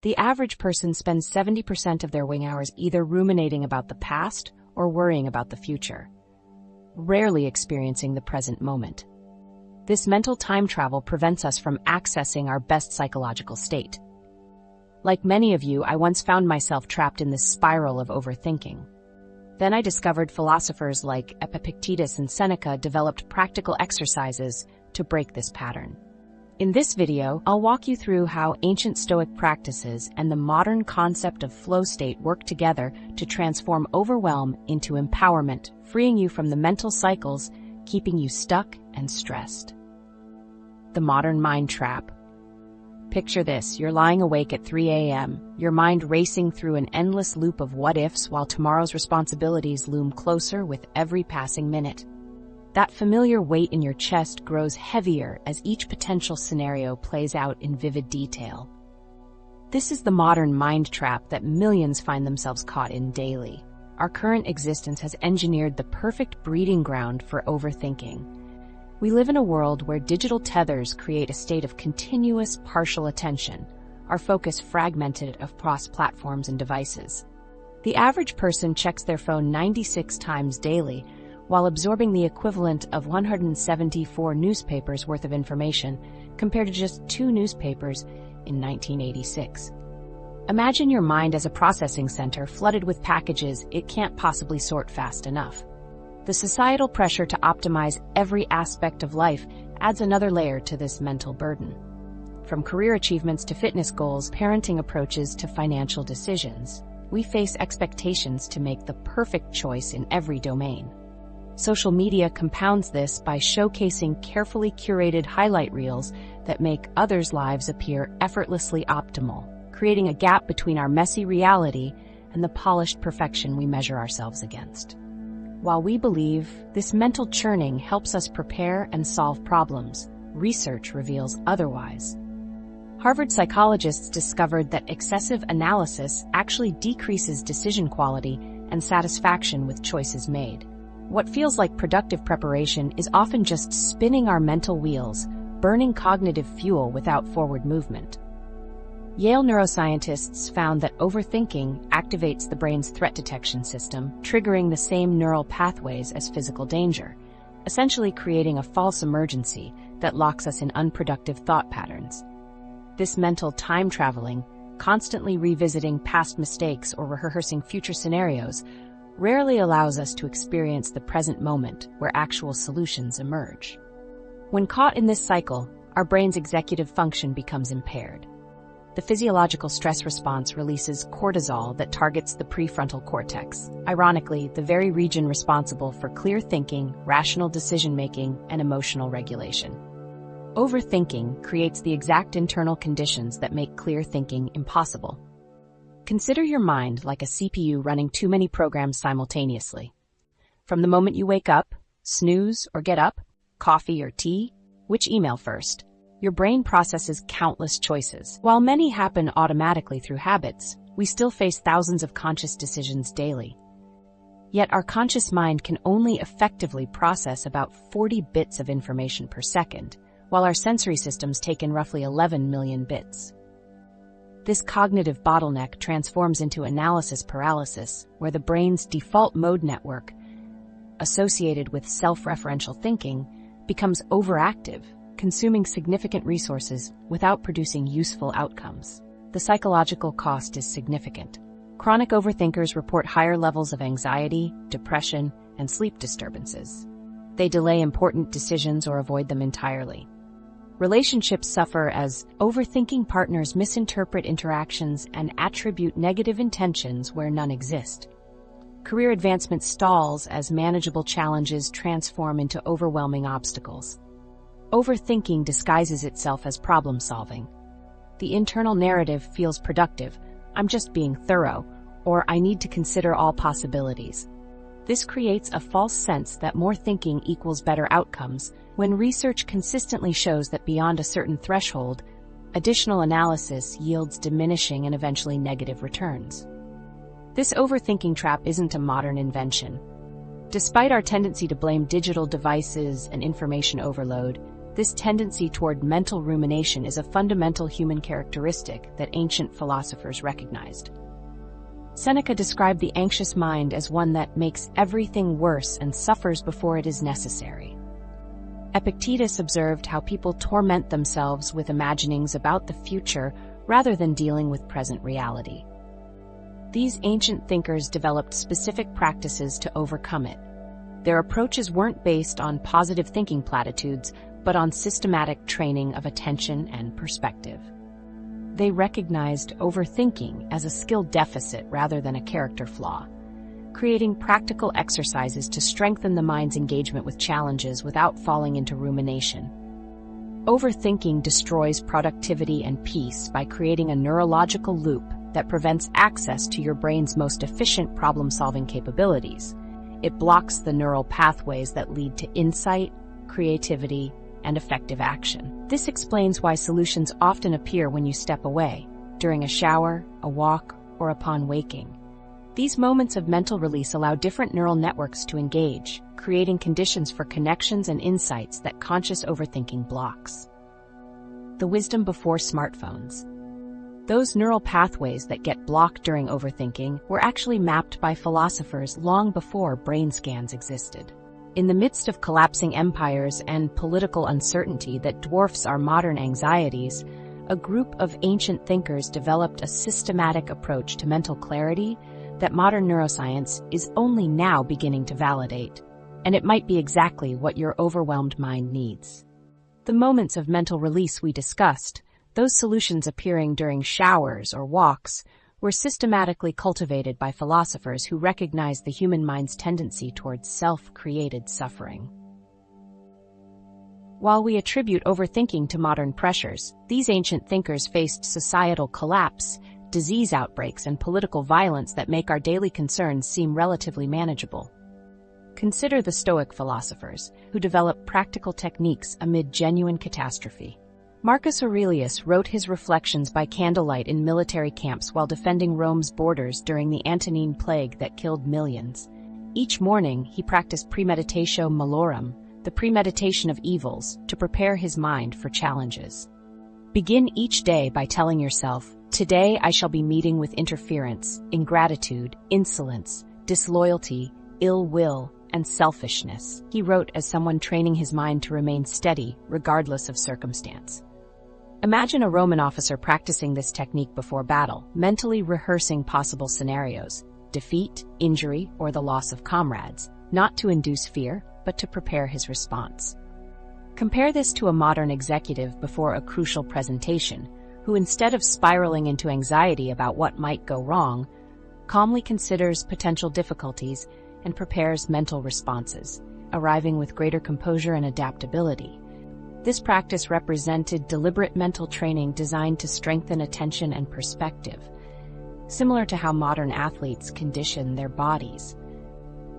The average person spends 70% of their waking hours either ruminating about the past or worrying about the future, rarely experiencing the present moment. This mental time travel prevents us from accessing our best psychological state. Like many of you, I once found myself trapped in this spiral of overthinking. Then I discovered philosophers like Epictetus and Seneca developed practical exercises to break this pattern. In this video, I'll walk you through how ancient Stoic practices and the modern concept of flow state work together to transform overwhelm into empowerment, freeing you from the mental cycles keeping you stuck and stressed. The modern mind trap. Picture this: you're lying awake at 3 a.m., your mind racing through an endless loop of what-ifs while tomorrow's responsibilities loom closer with every passing minute. That familiar weight in your chest grows heavier as each potential scenario plays out in vivid detail. This is the modern mind trap that millions find themselves caught in daily. Our current existence has engineered the perfect breeding ground for overthinking. We live in a world where digital tethers create a state of continuous partial attention, our focus fragmented across platforms and devices. The average person checks their phone 96 times daily, while absorbing the equivalent of 174 newspapers worth of information, compared to just 2 newspapers in 1986. Imagine your mind as a processing center flooded with packages it can't possibly sort fast enough. The societal pressure to optimize every aspect of life adds another layer to this mental burden. From career achievements to fitness goals, parenting approaches to financial decisions, we face expectations to make the perfect choice in every domain. Social media compounds this by showcasing carefully curated highlight reels that make others' lives appear effortlessly optimal, creating a gap between our messy reality and the polished perfection we measure ourselves against. While we believe this mental churning helps us prepare and solve problems, research reveals otherwise. Harvard psychologists discovered that excessive analysis actually decreases decision quality and satisfaction with choices made. What feels like productive preparation is often just spinning our mental wheels, burning cognitive fuel without forward movement. Yale neuroscientists found that overthinking activates the brain's threat detection system, triggering the same neural pathways as physical danger, essentially creating a false emergency that locks us in unproductive thought patterns. This mental time traveling, constantly revisiting past mistakes or rehearsing future scenarios, rarely allows us to experience the present moment where actual solutions emerge. When caught in this cycle, our brain's executive function becomes impaired. The physiological stress response releases cortisol that targets the prefrontal cortex, ironically, the very region responsible for clear thinking, rational decision-making, and emotional regulation. Overthinking creates the exact internal conditions that make clear thinking impossible. Consider your mind like a CPU running too many programs simultaneously. From the moment you wake up, snooze or get up, coffee or tea, which email first? Your brain processes countless choices. While many happen automatically through habits, we still face thousands of conscious decisions daily. Yet our conscious mind can only effectively process about 40 bits of information per second, while our sensory systems take in roughly 11 million bits. This cognitive bottleneck transforms into analysis paralysis, where the brain's default mode network, associated with self-referential thinking, becomes overactive, consuming significant resources without producing useful outcomes. The psychological cost is significant. Chronic overthinkers report higher levels of anxiety, depression, and sleep disturbances. They delay important decisions or avoid them entirely. Relationships suffer as overthinking partners misinterpret interactions and attribute negative intentions where none exist. Career advancement stalls as manageable challenges transform into overwhelming obstacles. Overthinking disguises itself as problem solving. The internal narrative feels productive, I'm just being thorough, or I need to consider all possibilities. This creates a false sense that more thinking equals better outcomes, when research consistently shows that beyond a certain threshold, additional analysis yields diminishing and eventually negative returns. This overthinking trap isn't a modern invention. Despite our tendency to blame digital devices and information overload, This tendency toward mental rumination is a fundamental human characteristic that ancient philosophers recognized. Seneca described the anxious mind as one that makes everything worse and suffers before it is necessary. Epictetus observed how people torment themselves with imaginings about the future rather than dealing with present reality. These ancient thinkers developed specific practices to overcome it. Their approaches weren't based on positive thinking platitudes, but on systematic training of attention and perspective. They recognized overthinking as a skill deficit rather than a character flaw, creating practical exercises to strengthen the mind's engagement with challenges without falling into rumination. Overthinking destroys productivity and peace by creating a neurological loop that prevents access to your brain's most efficient problem-solving capabilities. It blocks the neural pathways that lead to insight, creativity, and effective action. This explains why solutions often appear when you step away, during a shower, a walk, or upon waking. These moments of mental release allow different neural networks to engage, creating conditions for connections and insights that conscious overthinking blocks. The wisdom before smartphones. Those neural pathways that get blocked during overthinking were actually mapped by philosophers long before brain scans existed. In the midst of collapsing empires and political uncertainty that dwarfs our modern anxieties, a group of ancient thinkers developed a systematic approach to mental clarity that modern neuroscience is only now beginning to validate, and it might be exactly what your overwhelmed mind needs. The moments of mental release we discussed, those solutions appearing during showers or walks, were systematically cultivated by philosophers who recognized the human mind's tendency towards self-created suffering. While we attribute overthinking to modern pressures, these ancient thinkers faced societal collapse, disease outbreaks, and political violence that make our daily concerns seem relatively manageable. Consider the Stoic philosophers, who developed practical techniques amid genuine catastrophe. Marcus Aurelius wrote his reflections by candlelight in military camps while defending Rome's borders during the Antonine Plague that killed millions. Each morning, he practiced premeditatio malorum, the premeditation of evils, to prepare his mind for challenges. Begin each day by telling yourself, "Today I shall be meeting with interference, ingratitude, insolence, disloyalty, ill will, and selfishness," he wrote as someone training his mind to remain steady, regardless of circumstance. Imagine a Roman officer practicing this technique before battle, mentally rehearsing possible scenarios, defeat, injury, or the loss of comrades, not to induce fear, but to prepare his response. Compare this to a modern executive before a crucial presentation, who instead of spiraling into anxiety about what might go wrong, calmly considers potential difficulties and prepares mental responses, arriving with greater composure and adaptability. This practice represented deliberate mental training designed to strengthen attention and perspective, similar to how modern athletes condition their bodies.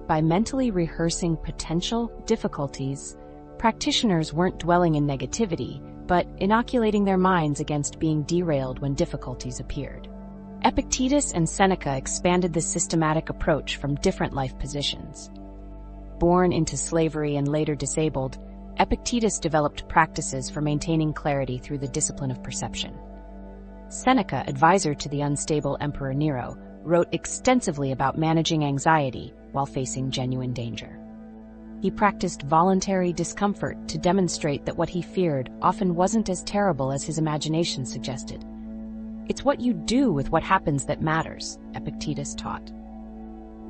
By mentally rehearsing potential difficulties, practitioners weren't dwelling in negativity, but inoculating their minds against being derailed when difficulties appeared. Epictetus and Seneca expanded this systematic approach from different life positions. Born into slavery and later disabled, Epictetus developed practices for maintaining clarity through the discipline of perception. Seneca, advisor to the unstable Emperor Nero, wrote extensively about managing anxiety while facing genuine danger. He practiced voluntary discomfort to demonstrate that what he feared often wasn't as terrible as his imagination suggested. It's what you do with what happens that matters, Epictetus taught.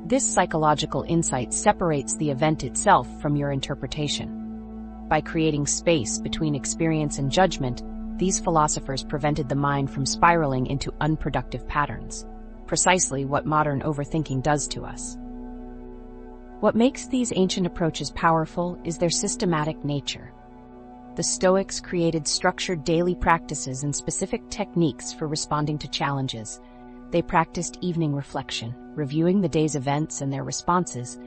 This psychological insight separates the event itself from your interpretation. By creating space between experience and judgment, these philosophers prevented the mind from spiraling into unproductive patterns, precisely what modern overthinking does to us. What makes these ancient approaches powerful is their systematic nature. The Stoics created structured daily practices and specific techniques for responding to challenges. They practiced evening reflection, reviewing the day's events and their responses,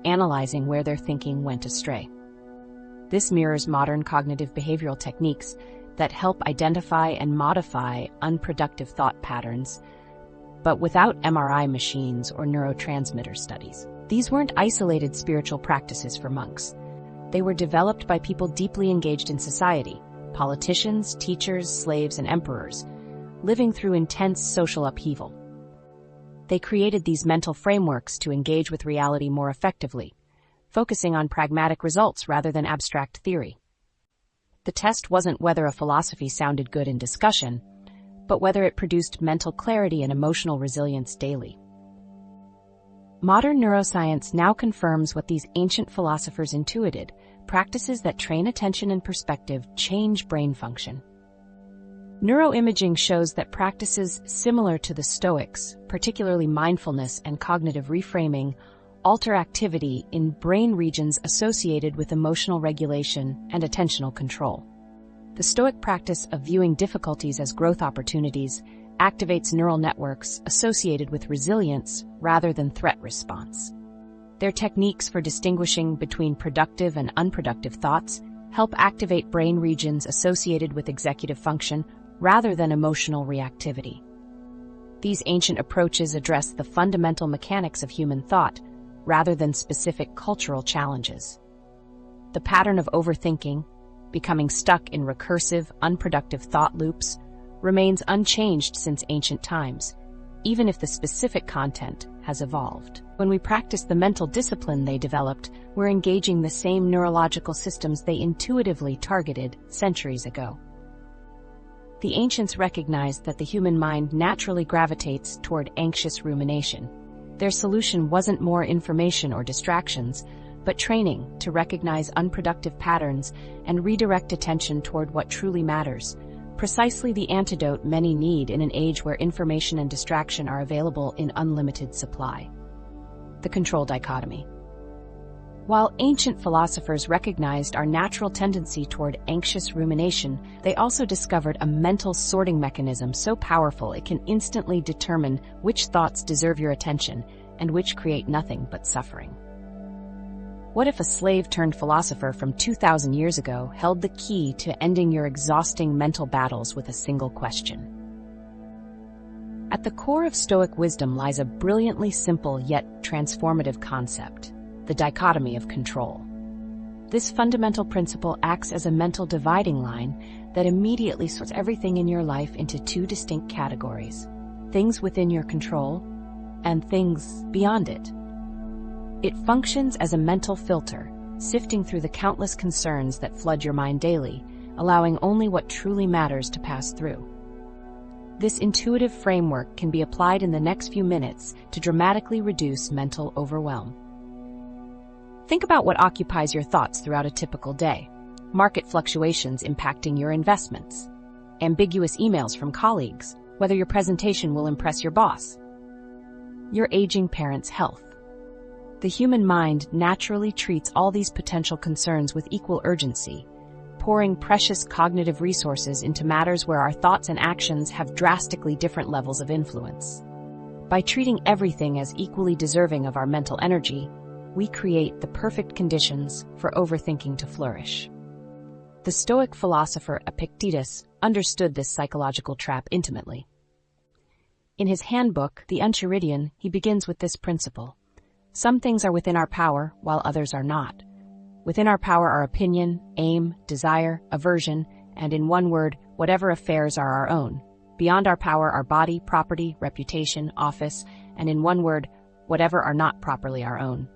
analyzing where their thinking went astray. This mirrors modern cognitive behavioral techniques that help identify and modify unproductive thought patterns, but without MRI machines or neurotransmitter studies. These weren't isolated spiritual practices for monks. They were developed by people deeply engaged in society, politicians, teachers, slaves, and emperors, living through intense social upheaval. They created these mental frameworks to engage with reality more effectively, focusing on pragmatic results rather than abstract theory. The test wasn't whether a philosophy sounded good in discussion, but whether it produced mental clarity and emotional resilience daily. Modern neuroscience now confirms what these ancient philosophers intuited: practices that train attention and perspective change brain function. Neuroimaging shows that practices similar to the Stoics, particularly mindfulness and cognitive reframing, alter activity in brain regions associated with emotional regulation and attentional control. The Stoic practice of viewing difficulties as growth opportunities activates neural networks associated with resilience rather than threat response. Their techniques for distinguishing between productive and unproductive thoughts help activate brain regions associated with executive function rather than emotional reactivity. These ancient approaches address the fundamental mechanics of human thought rather than specific cultural challenges. The pattern of overthinking, becoming stuck in recursive, unproductive thought loops, remains unchanged since ancient times, even if the specific content has evolved. When we practice the mental discipline they developed, we're engaging the same neurological systems they intuitively targeted centuries ago. The ancients recognized that the human mind naturally gravitates toward anxious rumination. Their solution wasn't more information or distractions, but training to recognize unproductive patterns and redirect attention toward what truly matters, precisely the antidote many need in an age where information and distraction are available in unlimited supply. The control dichotomy. While ancient philosophers recognized our natural tendency toward anxious rumination, they also discovered a mental sorting mechanism so powerful it can instantly determine which thoughts deserve your attention and which create nothing but suffering. What if a slave-turned-philosopher from 2,000 years ago held the key to ending your exhausting mental battles with a single question? At the core of Stoic wisdom lies a brilliantly simple yet transformative concept: the dichotomy of control. This fundamental principle acts as a mental dividing line that immediately sorts everything in your life into two distinct categories: things within your control and things beyond it. It functions as a mental filter, sifting through the countless concerns that flood your mind daily, allowing only what truly matters to pass through. This intuitive framework can be applied in the next few minutes to dramatically reduce mental overwhelm. Think about what occupies your thoughts throughout a typical day. Market fluctuations impacting your investments, ambiguous emails from colleagues, whether your presentation will impress your boss, your aging parents' health. The human mind naturally treats all these potential concerns with equal urgency, pouring precious cognitive resources into matters where our thoughts and actions have drastically different levels of influence. By treating everything as equally deserving of our mental energy, we create the perfect conditions for overthinking to flourish. The Stoic philosopher Epictetus understood this psychological trap intimately. In his handbook, The Enchiridion, he begins with this principle: some things are within our power, while others are not. Within our power are opinion, aim, desire, aversion, and in one word, whatever affairs are our own. Beyond our power are body, property, reputation, office, and in one word, whatever are not properly our own.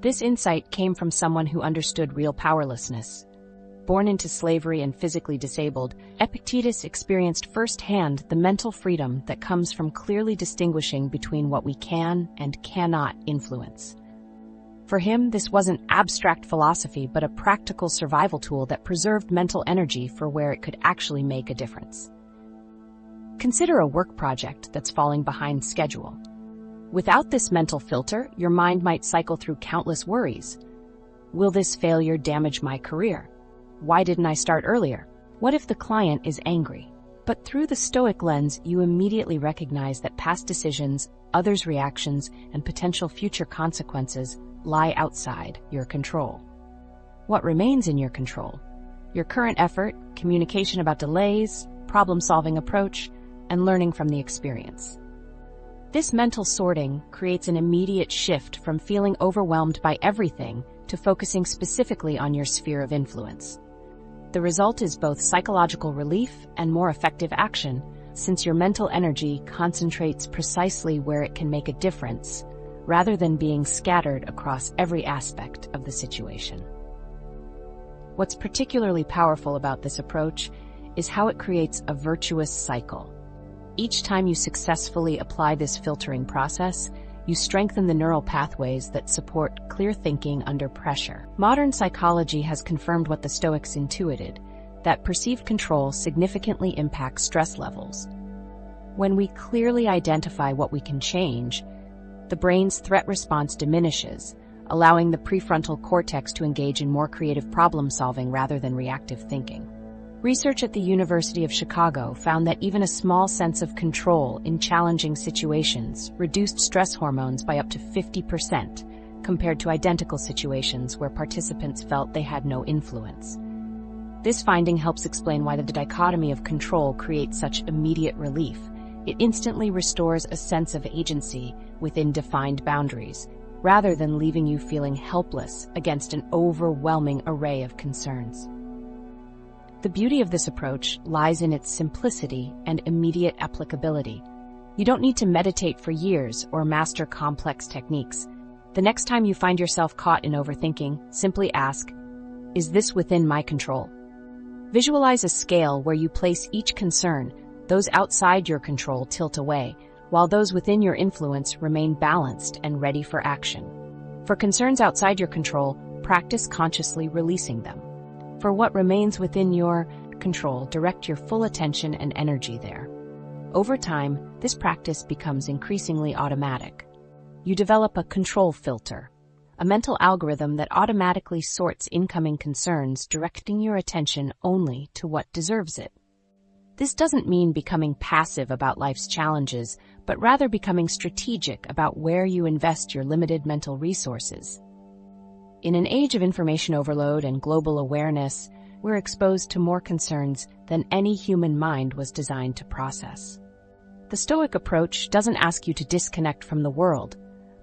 This insight came from someone who understood real powerlessness. Born into slavery and physically disabled, Epictetus experienced firsthand the mental freedom that comes from clearly distinguishing between what we can and cannot influence. For him, this wasn't abstract philosophy, but a practical survival tool that preserved mental energy for where it could actually make a difference. Consider a work project that's falling behind schedule. Without this mental filter, your mind might cycle through countless worries. Will this failure damage my career? Why didn't I start earlier? What if the client is angry? But through the Stoic lens, you immediately recognize that past decisions, others' reactions, and potential future consequences lie outside your control. What remains in your control? Your current effort, communication about delays, problem-solving approach, and learning from the experience. This mental sorting creates an immediate shift from feeling overwhelmed by everything to focusing specifically on your sphere of influence. The result is both psychological relief and more effective action, since your mental energy concentrates precisely where it can make a difference, rather than being scattered across every aspect of the situation. What's particularly powerful about this approach is how it creates a virtuous cycle. Each time you successfully apply this filtering process, you strengthen the neural pathways that support clear thinking under pressure. Modern psychology has confirmed what the Stoics intuited, that perceived control significantly impacts stress levels. When we clearly identify what we can change, the brain's threat response diminishes, allowing the prefrontal cortex to engage in more creative problem-solving rather than reactive thinking. Research at the University of Chicago found that even a small sense of control in challenging situations reduced stress hormones by up to 50%, compared to identical situations where participants felt they had no influence. This finding helps explain why the dichotomy of control creates such immediate relief. It instantly restores a sense of agency within defined boundaries, rather than leaving you feeling helpless against an overwhelming array of concerns. The beauty of this approach lies in its simplicity and immediate applicability. You don't need to meditate for years or master complex techniques. The next time you find yourself caught in overthinking, simply ask, "Is this within my control?" Visualize a scale where you place each concern. Those outside your control tilt away, while those within your influence remain balanced and ready for action. For concerns outside your control, practice consciously releasing them. For what remains within your control, direct your full attention and energy there. Over time, this practice becomes increasingly automatic. You develop a control filter, a mental algorithm that automatically sorts incoming concerns, directing your attention only to what deserves it. This doesn't mean becoming passive about life's challenges, but rather becoming strategic about where you invest your limited mental resources. In an age of information overload and global awareness, we're exposed to more concerns than any human mind was designed to process. The Stoic approach doesn't ask you to disconnect from the world,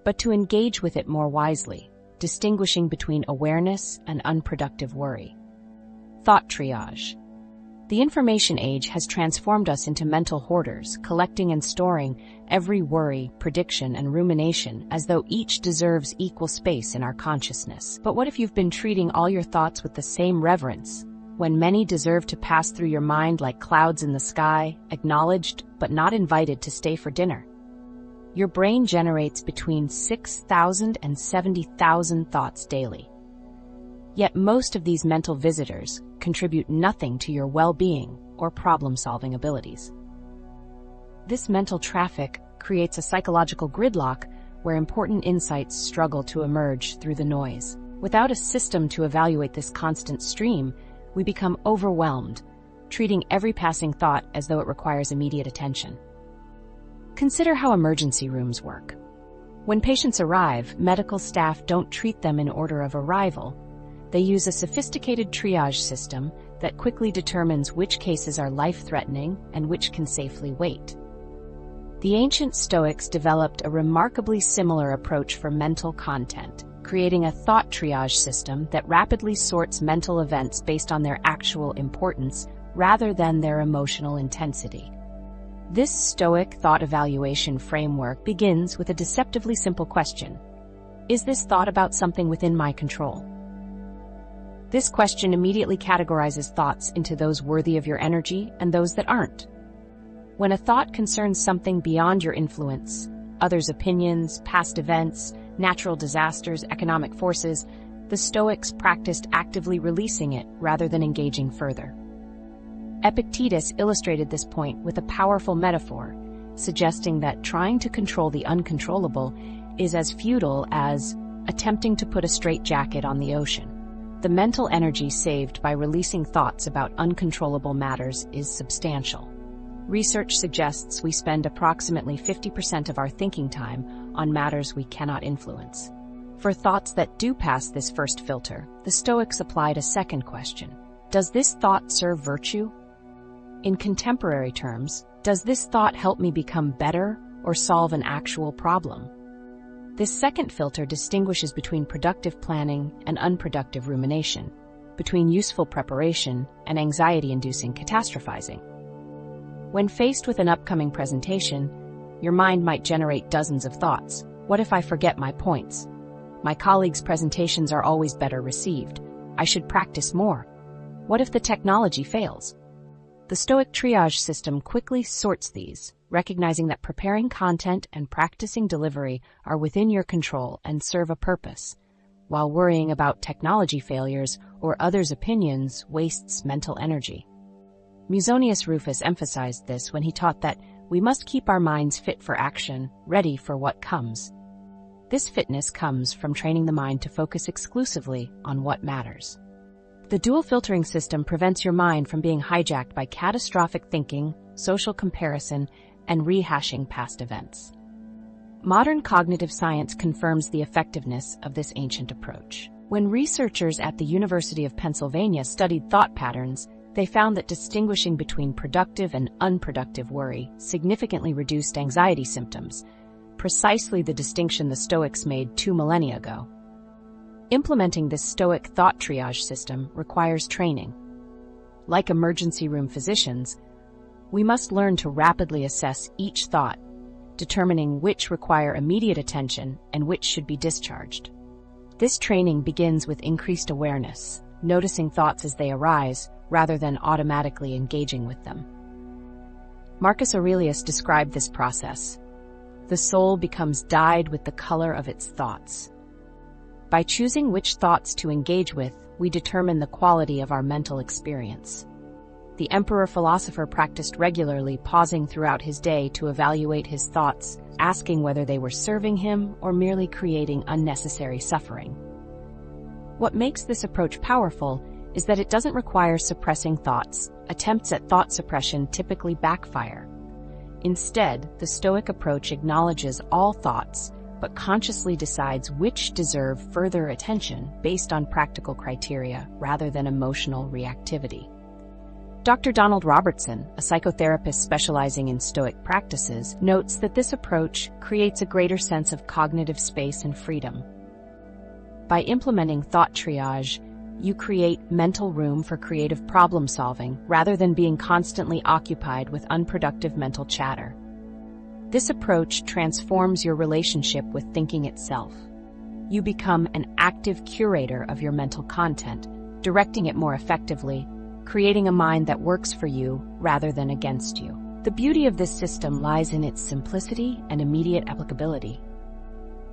but to engage with it more wisely, distinguishing between awareness and unproductive worry. Thought triage. The information age has transformed us into mental hoarders, collecting and storing every worry, prediction, and rumination as though each deserves equal space in our consciousness. But what if you've been treating all your thoughts with the same reverence, when many deserve to pass through your mind like clouds in the sky, acknowledged but not invited to stay for dinner? Your brain generates between 6,000 and 70,000 thoughts daily. Yet most of these mental visitors contribute nothing to your well-being or problem-solving abilities. This mental traffic creates a psychological gridlock where important insights struggle to emerge through the noise. Without a system to evaluate this constant stream, we become overwhelmed, treating every passing thought as though it requires immediate attention. Consider how emergency rooms work. When patients arrive, medical staff don't treat them in order of arrival. They use a sophisticated triage system that quickly determines which cases are life-threatening and which can safely wait. The ancient Stoics developed a remarkably similar approach for mental content, creating a thought triage system that rapidly sorts mental events based on their actual importance rather than their emotional intensity. This Stoic thought evaluation framework begins with a deceptively simple question: is this thought about something within my control? This question immediately categorizes thoughts into those worthy of your energy and those that aren't. When a thought concerns something beyond your influence, others' opinions, past events, natural disasters, economic forces, the Stoics practiced actively releasing it rather than engaging further. Epictetus illustrated this point with a powerful metaphor, suggesting that trying to control the uncontrollable is as futile as attempting to put a straitjacket on the ocean. The mental energy saved by releasing thoughts about uncontrollable matters is substantial. Research suggests we spend approximately 50% of our thinking time on matters we cannot influence. For thoughts that do pass this first filter, the Stoics applied a second question: does this thought serve virtue? In contemporary terms, does this thought help me become better or solve an actual problem? This second filter distinguishes between productive planning and unproductive rumination, between useful preparation and anxiety-inducing catastrophizing. When faced with an upcoming presentation, your mind might generate dozens of thoughts. What if I forget my points? My colleagues' presentations are always better received. I should practice more. What if the technology fails? The Stoic triage system quickly sorts these, recognizing that preparing content and practicing delivery are within your control and serve a purpose, while worrying about technology failures or others' opinions wastes mental energy. Musonius Rufus emphasized this when he taught that we must keep our minds fit for action, ready for what comes. This fitness comes from training the mind to focus exclusively on what matters. The dual filtering system prevents your mind from being hijacked by catastrophic thinking, social comparison, and rehashing past events. Modern cognitive science confirms the effectiveness of this ancient approach. When researchers at the University of Pennsylvania studied thought patterns, they found that distinguishing between productive and unproductive worry significantly reduced anxiety symptoms, precisely the distinction the Stoics made 2 millennia ago. Implementing this Stoic thought triage system requires training. Like emergency room physicians, we must learn to rapidly assess each thought, determining which require immediate attention and which should be discharged. This training begins with increased awareness, noticing thoughts as they arise rather than automatically engaging with them. Marcus Aurelius described this process. The soul becomes dyed with the color of its thoughts. By choosing which thoughts to engage with, we determine the quality of our mental experience. The emperor-philosopher practiced regularly, pausing throughout his day to evaluate his thoughts, asking whether they were serving him or merely creating unnecessary suffering. What makes this approach powerful is that it doesn't require suppressing thoughts. Attempts at thought suppression typically backfire. Instead, the Stoic approach acknowledges all thoughts, but consciously decides which deserve further attention based on practical criteria rather than emotional reactivity. Dr. Donald Robertson, a psychotherapist specializing in Stoic practices, notes that this approach creates a greater sense of cognitive space and freedom. By implementing thought triage, you create mental room for creative problem solving rather than being constantly occupied with unproductive mental chatter. This approach transforms your relationship with thinking itself. You become an active curator of your mental content, directing it more effectively, creating a mind that works for you rather than against you. The beauty of this system lies in its simplicity and immediate applicability.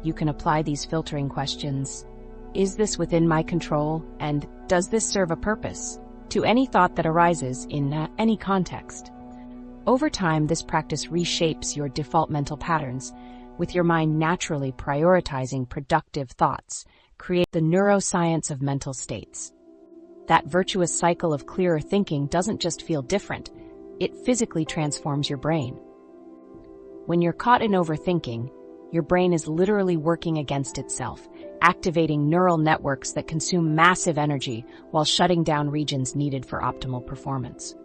You can apply these filtering questions: is this within my control, and does this serve a purpose, to any thought that arises in any context. Over time, this practice reshapes your default mental patterns, with your mind naturally prioritizing productive thoughts, create the neuroscience of mental states. That virtuous cycle of clearer thinking doesn't just feel different, it physically transforms your brain. When you're caught in overthinking, your brain is literally working against itself, activating neural networks that consume massive energy while shutting down regions needed for optimal performance.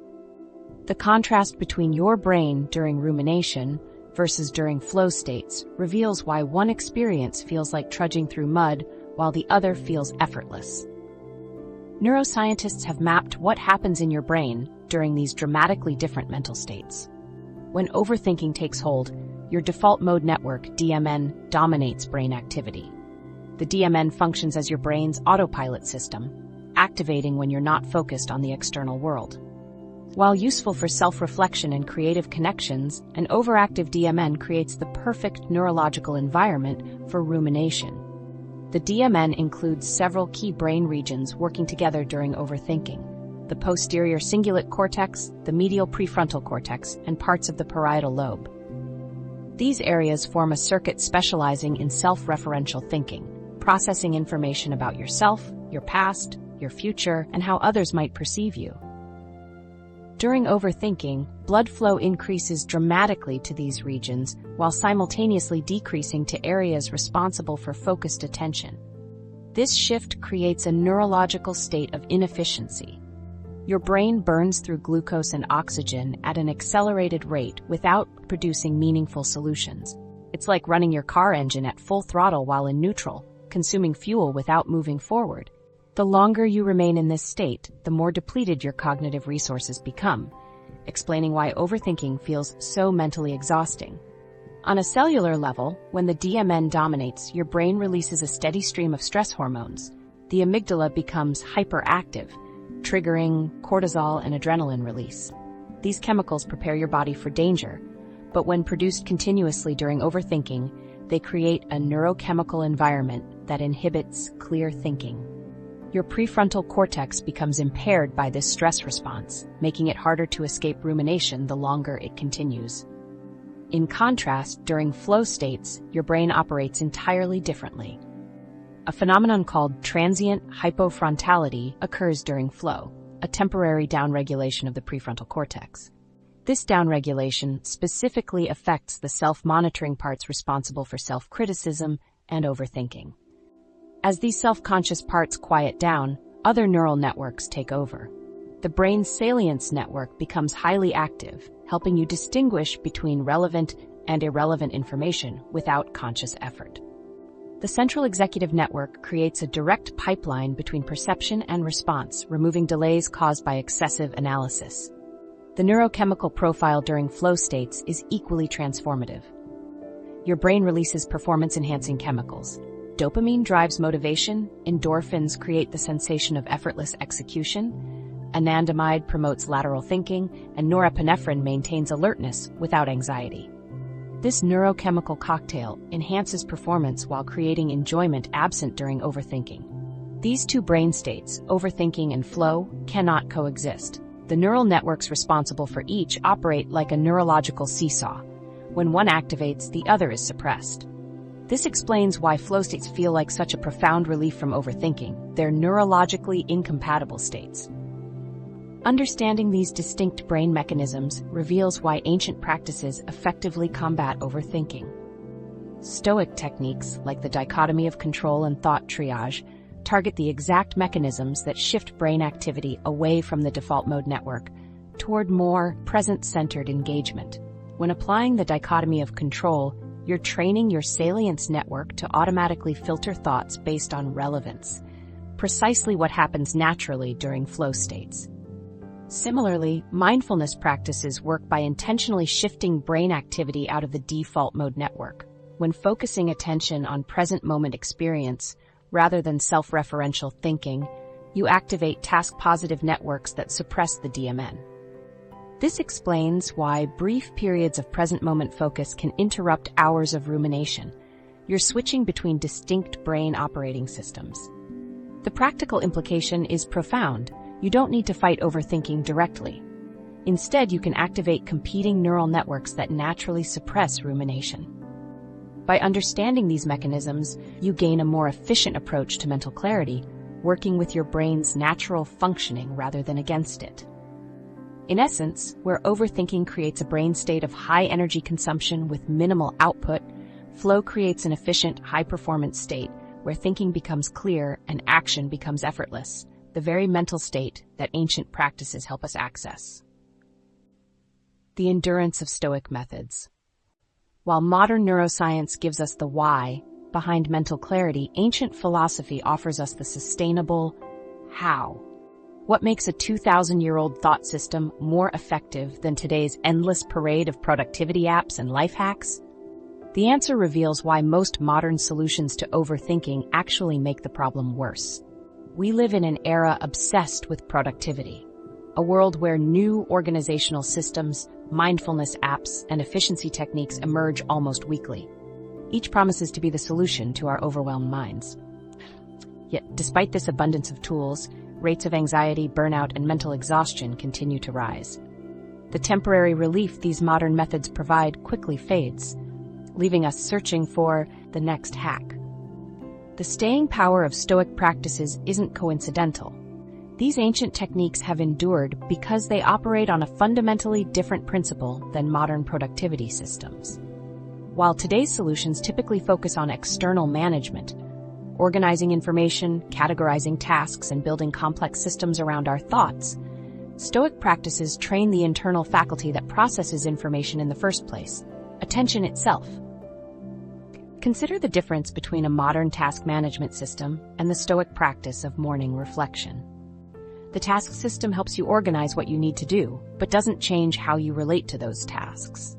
The contrast between your brain during rumination versus during flow states reveals why one experience feels like trudging through mud while the other feels effortless. Neuroscientists have mapped what happens in your brain during these dramatically different mental states. When overthinking takes hold, your default mode network, DMN, dominates brain activity. The DMN functions as your brain's autopilot system, activating when you're not focused on the external world. While useful for self-reflection and creative connections, an overactive DMN creates the perfect neurological environment for rumination. The DMN includes several key brain regions working together during overthinking: the posterior cingulate cortex, the medial prefrontal cortex, and parts of the parietal lobe. These areas form a circuit specializing in self-referential thinking, processing information about yourself, your past, your future, and how others might perceive you. During overthinking, blood flow increases dramatically to these regions while simultaneously decreasing to areas responsible for focused attention. This shift creates a neurological state of inefficiency. Your brain burns through glucose and oxygen at an accelerated rate without producing meaningful solutions. It's like running your car engine at full throttle while in neutral, consuming fuel without moving forward. The longer you remain in this state, the more depleted your cognitive resources become, explaining why overthinking feels so mentally exhausting. On a cellular level, when the DMN dominates, your brain releases a steady stream of stress hormones. The amygdala becomes hyperactive, triggering cortisol and adrenaline release. These chemicals prepare your body for danger, but when produced continuously during overthinking, they create a neurochemical environment that inhibits clear thinking. Your prefrontal cortex becomes impaired by this stress response, making it harder to escape rumination the longer it continues. In contrast, during flow states, your brain operates entirely differently. A phenomenon called transient hypofrontality occurs during flow, a temporary downregulation of the prefrontal cortex. This downregulation specifically affects the self-monitoring parts responsible for self-criticism and overthinking. As these self-conscious parts quiet down, other neural networks take over. The brain's salience network becomes highly active, helping you distinguish between relevant and irrelevant information without conscious effort. The central executive network creates a direct pipeline between perception and response, removing delays caused by excessive analysis. The neurochemical profile during flow states is equally transformative. Your brain releases performance-enhancing chemicals. Dopamine drives motivation, endorphins create the sensation of effortless execution, anandamide promotes lateral thinking, and norepinephrine maintains alertness without anxiety. This neurochemical cocktail enhances performance while creating enjoyment absent during overthinking. These two brain states, overthinking and flow, cannot coexist. The neural networks responsible for each operate like a neurological seesaw. When one activates, the other is suppressed. This explains why flow states feel like such a profound relief from overthinking. They're neurologically incompatible states. Understanding these distinct brain mechanisms reveals why ancient practices effectively combat overthinking. Stoic techniques, like the dichotomy of control and thought triage, target the exact mechanisms that shift brain activity away from the default mode network toward more present-centered engagement. When applying the dichotomy of control, you're training your salience network to automatically filter thoughts based on relevance, precisely what happens naturally during flow states. Similarly, mindfulness practices work by intentionally shifting brain activity out of the default mode network. When focusing attention on present moment experience rather than self-referential thinking, you activate task-positive networks that suppress the DMN. This explains why brief periods of present moment focus can interrupt hours of rumination. You're switching between distinct brain operating systems. The practical implication is profound. You don't need to fight overthinking directly. Instead, you can activate competing neural networks that naturally suppress rumination. By understanding these mechanisms, you gain a more efficient approach to mental clarity, working with your brain's natural functioning rather than against it. In essence, where overthinking creates a brain state of high energy consumption with minimal output, flow creates an efficient, high-performance state where thinking becomes clear and action becomes effortless, the very mental state that ancient practices help us access. The endurance of Stoic methods. While modern neuroscience gives us the why behind mental clarity, ancient philosophy offers us the sustainable how. What makes a 2,000-year-old thought system more effective than today's endless parade of productivity apps and life hacks? The answer reveals why most modern solutions to overthinking actually make the problem worse. We live in an era obsessed with productivity, a world where new organizational systems, mindfulness apps, and efficiency techniques emerge almost weekly. Each promises to be the solution to our overwhelmed minds. Yet, despite this abundance of tools, rates of anxiety, burnout, and mental exhaustion continue to rise. The temporary relief these modern methods provide quickly fades, leaving us searching for the next hack. The staying power of Stoic practices isn't coincidental. These ancient techniques have endured because they operate on a fundamentally different principle than modern productivity systems. While today's solutions typically focus on external management, organizing information, categorizing tasks, and building complex systems around our thoughts, Stoic practices train the internal faculty that processes information in the first place, attention itself. Consider the difference between a modern task management system and the Stoic practice of morning reflection. The task system helps you organize what you need to do, but doesn't change how you relate to those tasks.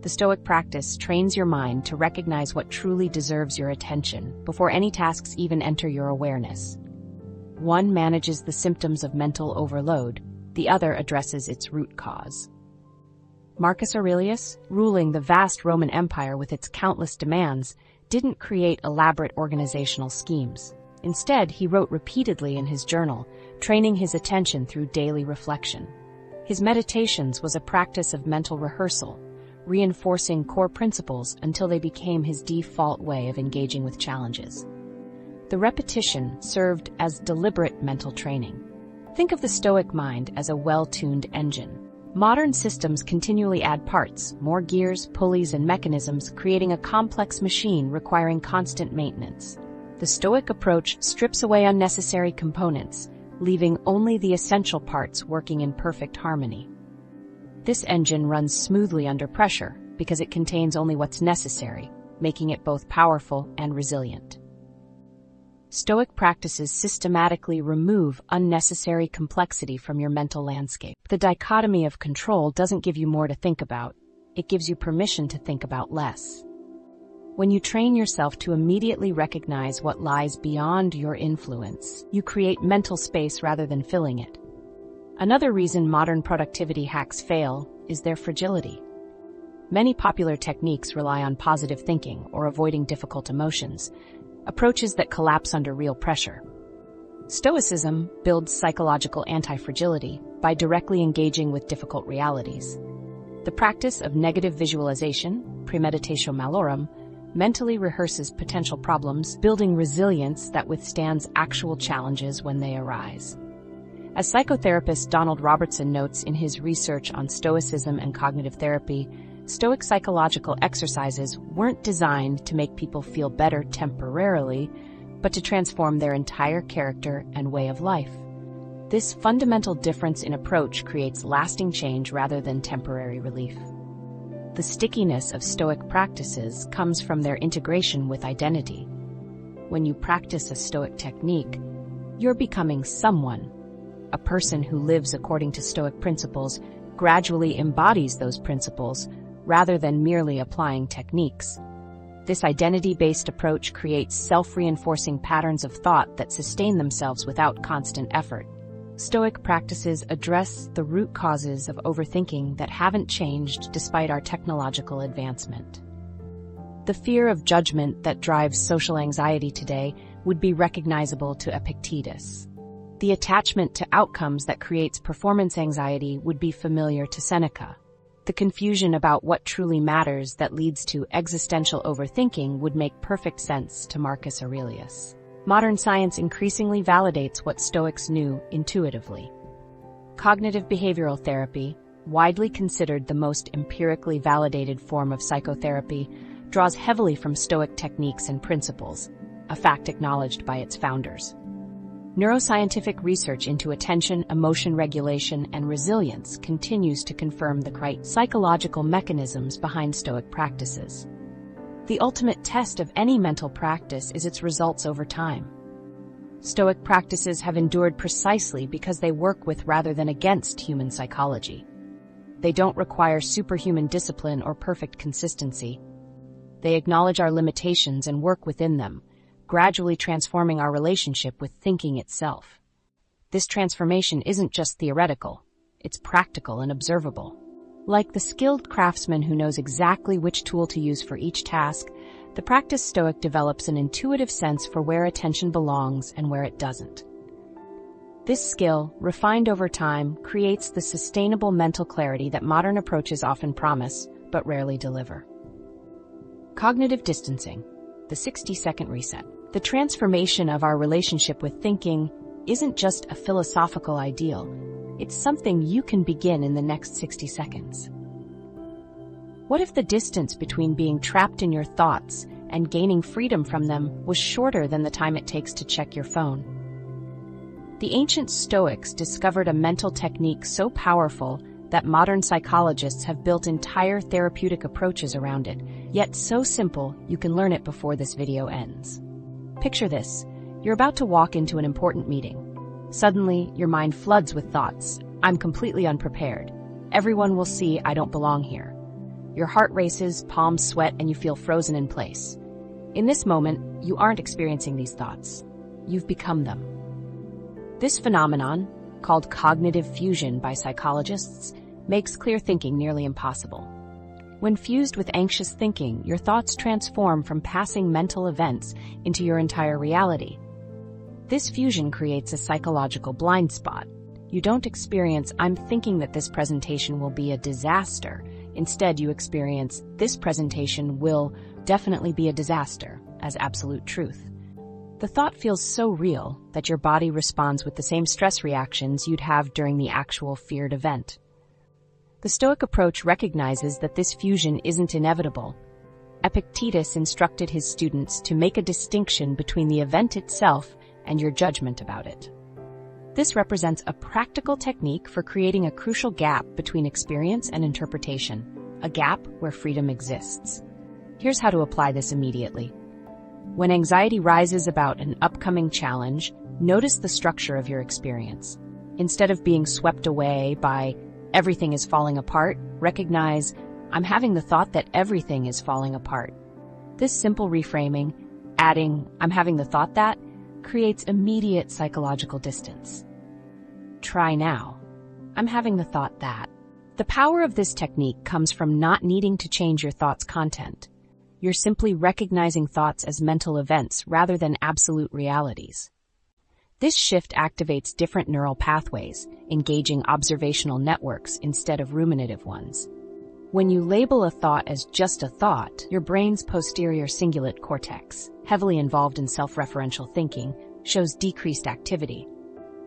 The Stoic practice trains your mind to recognize what truly deserves your attention before any tasks even enter your awareness. One manages the symptoms of mental overload, the other addresses its root cause. Marcus Aurelius, ruling the vast Roman Empire with its countless demands, didn't create elaborate organizational schemes. Instead, he wrote repeatedly in his journal, training his attention through daily reflection. His meditations was a practice of mental rehearsal, reinforcing core principles until they became his default way of engaging with challenges. The repetition served as deliberate mental training. Think of the Stoic mind as a well-tuned engine. Modern systems continually add parts, more gears, pulleys, and mechanisms, creating a complex machine requiring constant maintenance. The Stoic approach strips away unnecessary components, leaving only the essential parts working in perfect harmony. This engine runs smoothly under pressure because it contains only what's necessary, making it both powerful and resilient. Stoic practices systematically remove unnecessary complexity from your mental landscape. The dichotomy of control doesn't give you more to think about, it gives you permission to think about less. When you train yourself to immediately recognize what lies beyond your influence, you create mental space rather than filling it. Another reason modern productivity hacks fail is their fragility. Many popular techniques rely on positive thinking or avoiding difficult emotions, approaches that collapse under real pressure. Stoicism builds psychological anti-fragility by directly engaging with difficult realities. The practice of negative visualization, premeditatio malorum, mentally rehearses potential problems, building resilience that withstands actual challenges when they arise. As psychotherapist Donald Robertson notes in his research on Stoicism and cognitive therapy, Stoic psychological exercises weren't designed to make people feel better temporarily, but to transform their entire character and way of life. This fundamental difference in approach creates lasting change rather than temporary relief. The stickiness of Stoic practices comes from their integration with identity. When you practice a Stoic technique, you're becoming someone. A person who lives according to Stoic principles gradually embodies those principles, rather than merely applying techniques. This identity-based approach creates self-reinforcing patterns of thought that sustain themselves without constant effort. Stoic practices address the root causes of overthinking that haven't changed despite our technological advancement. The fear of judgment that drives social anxiety today would be recognizable to Epictetus. The attachment to outcomes that creates performance anxiety would be familiar to Seneca. The confusion about what truly matters that leads to existential overthinking would make perfect sense to Marcus Aurelius. Modern science increasingly validates what Stoics knew intuitively. Cognitive behavioral therapy, widely considered the most empirically validated form of psychotherapy, draws heavily from Stoic techniques and principles, a fact acknowledged by its founders. Neuroscientific research into attention, emotion regulation, and resilience continues to confirm the psychological mechanisms behind Stoic practices. The ultimate test of any mental practice is its results over time. Stoic practices have endured precisely because they work with rather than against human psychology. They don't require superhuman discipline or perfect consistency. They acknowledge our limitations and work within them, gradually transforming our relationship with thinking itself. This transformation isn't just theoretical, it's practical and observable. Like the skilled craftsman who knows exactly which tool to use for each task, the practice Stoic develops an intuitive sense for where attention belongs and where it doesn't. This skill, refined over time, creates the sustainable mental clarity that modern approaches often promise, but rarely deliver. Cognitive distancing, the 60-second reset. The transformation of our relationship with thinking isn't just a philosophical ideal, it's something you can begin in the next 60 seconds. What if the distance between being trapped in your thoughts and gaining freedom from them was shorter than the time it takes to check your phone? The ancient Stoics discovered a mental technique so powerful that modern psychologists have built entire therapeutic approaches around it, yet so simple you can learn it before this video ends. Picture this. You're about to walk into an important meeting. Suddenly, your mind floods with thoughts. I'm completely unprepared. Everyone will see I don't belong here. Your heart races, palms sweat, and you feel frozen in place. In this moment, you aren't experiencing these thoughts. You've become them. This phenomenon, called cognitive fusion by psychologists, makes clear thinking nearly impossible. When fused with anxious thinking, your thoughts transform from passing mental events into your entire reality. This fusion creates a psychological blind spot. You don't experience, I'm thinking that this presentation will be a disaster. Instead, you experience, this presentation will definitely be a disaster, as absolute truth. The thought feels so real that your body responds with the same stress reactions you'd have during the actual feared event. The Stoic approach recognizes that this fusion isn't inevitable. Epictetus instructed his students to make a distinction between the event itself and your judgment about it. This represents a practical technique for creating a crucial gap between experience and interpretation, a gap where freedom exists. Here's how to apply this immediately. When anxiety rises about an upcoming challenge, notice the structure of your experience. Instead of being swept away by everything is falling apart, recognize, I'm having the thought that everything is falling apart. This simple reframing, adding, I'm having the thought that, creates immediate psychological distance. Try now. I'm having the thought that. The power of this technique comes from not needing to change your thought's content. You're simply recognizing thoughts as mental events rather than absolute realities. This shift activates different neural pathways, engaging observational networks instead of ruminative ones. When you label a thought as just a thought, your brain's posterior cingulate cortex, heavily involved in self-referential thinking, shows decreased activity.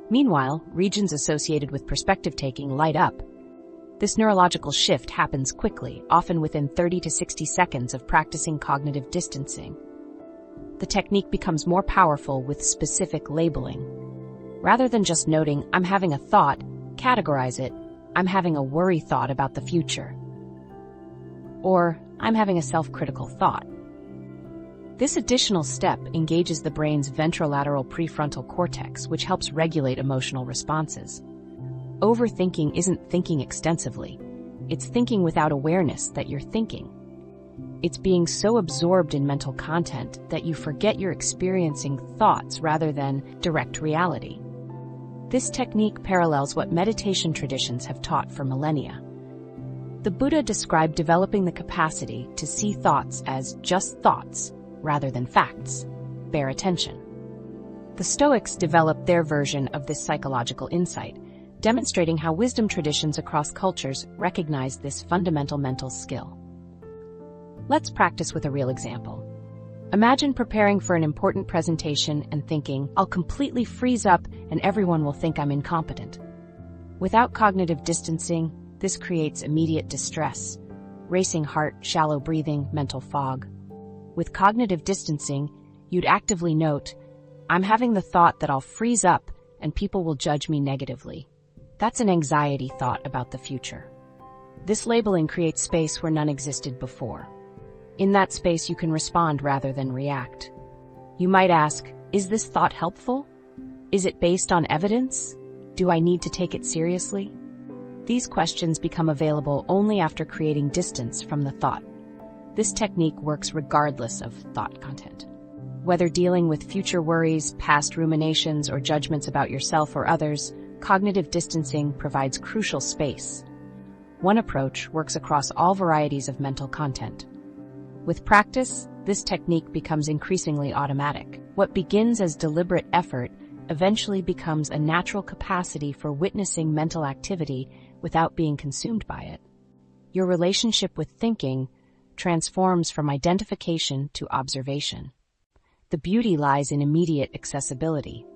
Meanwhile, regions associated with perspective-taking light up. This neurological shift happens quickly, often within 30 to 60 seconds of practicing cognitive distancing. The technique becomes more powerful with specific labeling. Rather than just noting, I'm having a thought, categorize it, I'm having a worry thought about the future. Or, I'm having a self-critical thought. This additional step engages the brain's ventrolateral prefrontal cortex, which helps regulate emotional responses. Overthinking isn't thinking extensively. It's thinking without awareness that you're thinking. It's being so absorbed in mental content that you forget you're experiencing thoughts rather than direct reality. This technique parallels what meditation traditions have taught for millennia. The Buddha described developing the capacity to see thoughts as just thoughts rather than facts. Bear attention. The Stoics developed their version of this psychological insight, demonstrating how wisdom traditions across cultures recognize this fundamental mental skill. Let's practice with a real example. Imagine preparing for an important presentation and thinking, I'll completely freeze up and everyone will think I'm incompetent. Without cognitive distancing, this creates immediate distress, racing heart, shallow breathing, mental fog. With cognitive distancing, you'd actively note, I'm having the thought that I'll freeze up and people will judge me negatively. That's an anxiety thought about the future. This labeling creates space where none existed before. In that space, you can respond rather than react. You might ask, is this thought helpful? Is it based on evidence? Do I need to take it seriously? These questions become available only after creating distance from the thought. This technique works regardless of thought content. Whether dealing with future worries, past ruminations, or judgments about yourself or others, cognitive distancing provides crucial space. One approach works across all varieties of mental content. With practice, this technique becomes increasingly automatic. What begins as deliberate effort eventually becomes a natural capacity for witnessing mental activity without being consumed by it. Your relationship with thinking transforms from identification to observation. The beauty lies in immediate accessibility.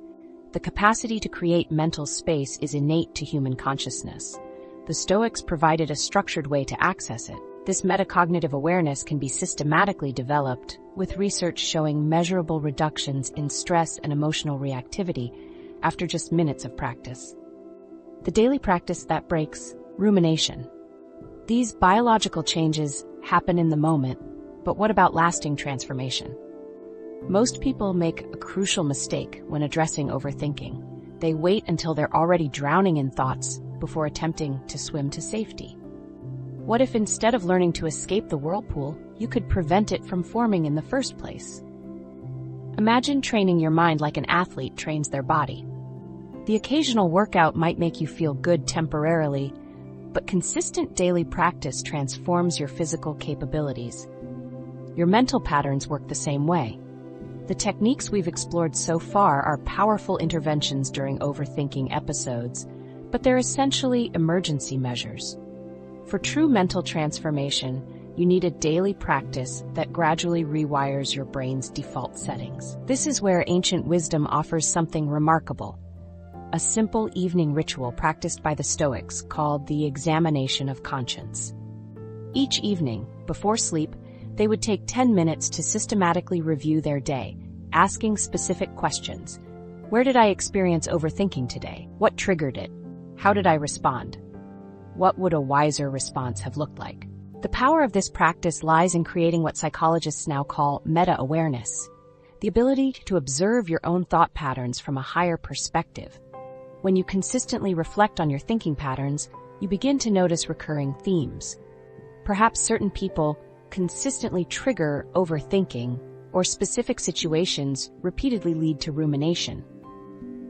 The capacity to create mental space is innate to human consciousness. The Stoics provided a structured way to access it. This metacognitive awareness can be systematically developed, with research showing measurable reductions in stress and emotional reactivity after just minutes of practice. The daily practice that breaks rumination. These biological changes happen in the moment, But what about lasting transformation? Most people make a crucial mistake when addressing overthinking. They wait until they're already drowning in thoughts before attempting to swim to safety. What if instead of learning to escape the whirlpool, you could prevent it from forming in the first place? Imagine training your mind like an athlete trains their body. The occasional workout might make you feel good temporarily, but consistent daily practice transforms your physical capabilities. Your mental patterns work the same way. The techniques we've explored so far are powerful interventions during overthinking episodes, but they're essentially emergency measures. For true mental transformation, you need a daily practice that gradually rewires your brain's default settings. This is where ancient wisdom offers something remarkable: a simple evening ritual practiced by the Stoics called the examination of conscience. Each evening, before sleep, they would take 10 minutes to systematically review their day, asking specific questions. Where did I experience overthinking today? What triggered it? How did I respond? What would a wiser response have looked like? The power of this practice lies in creating what psychologists now call meta-awareness, the ability to observe your own thought patterns from a higher perspective. When you consistently reflect on your thinking patterns, you begin to notice recurring themes. Perhaps certain people consistently trigger overthinking, or specific situations repeatedly lead to rumination.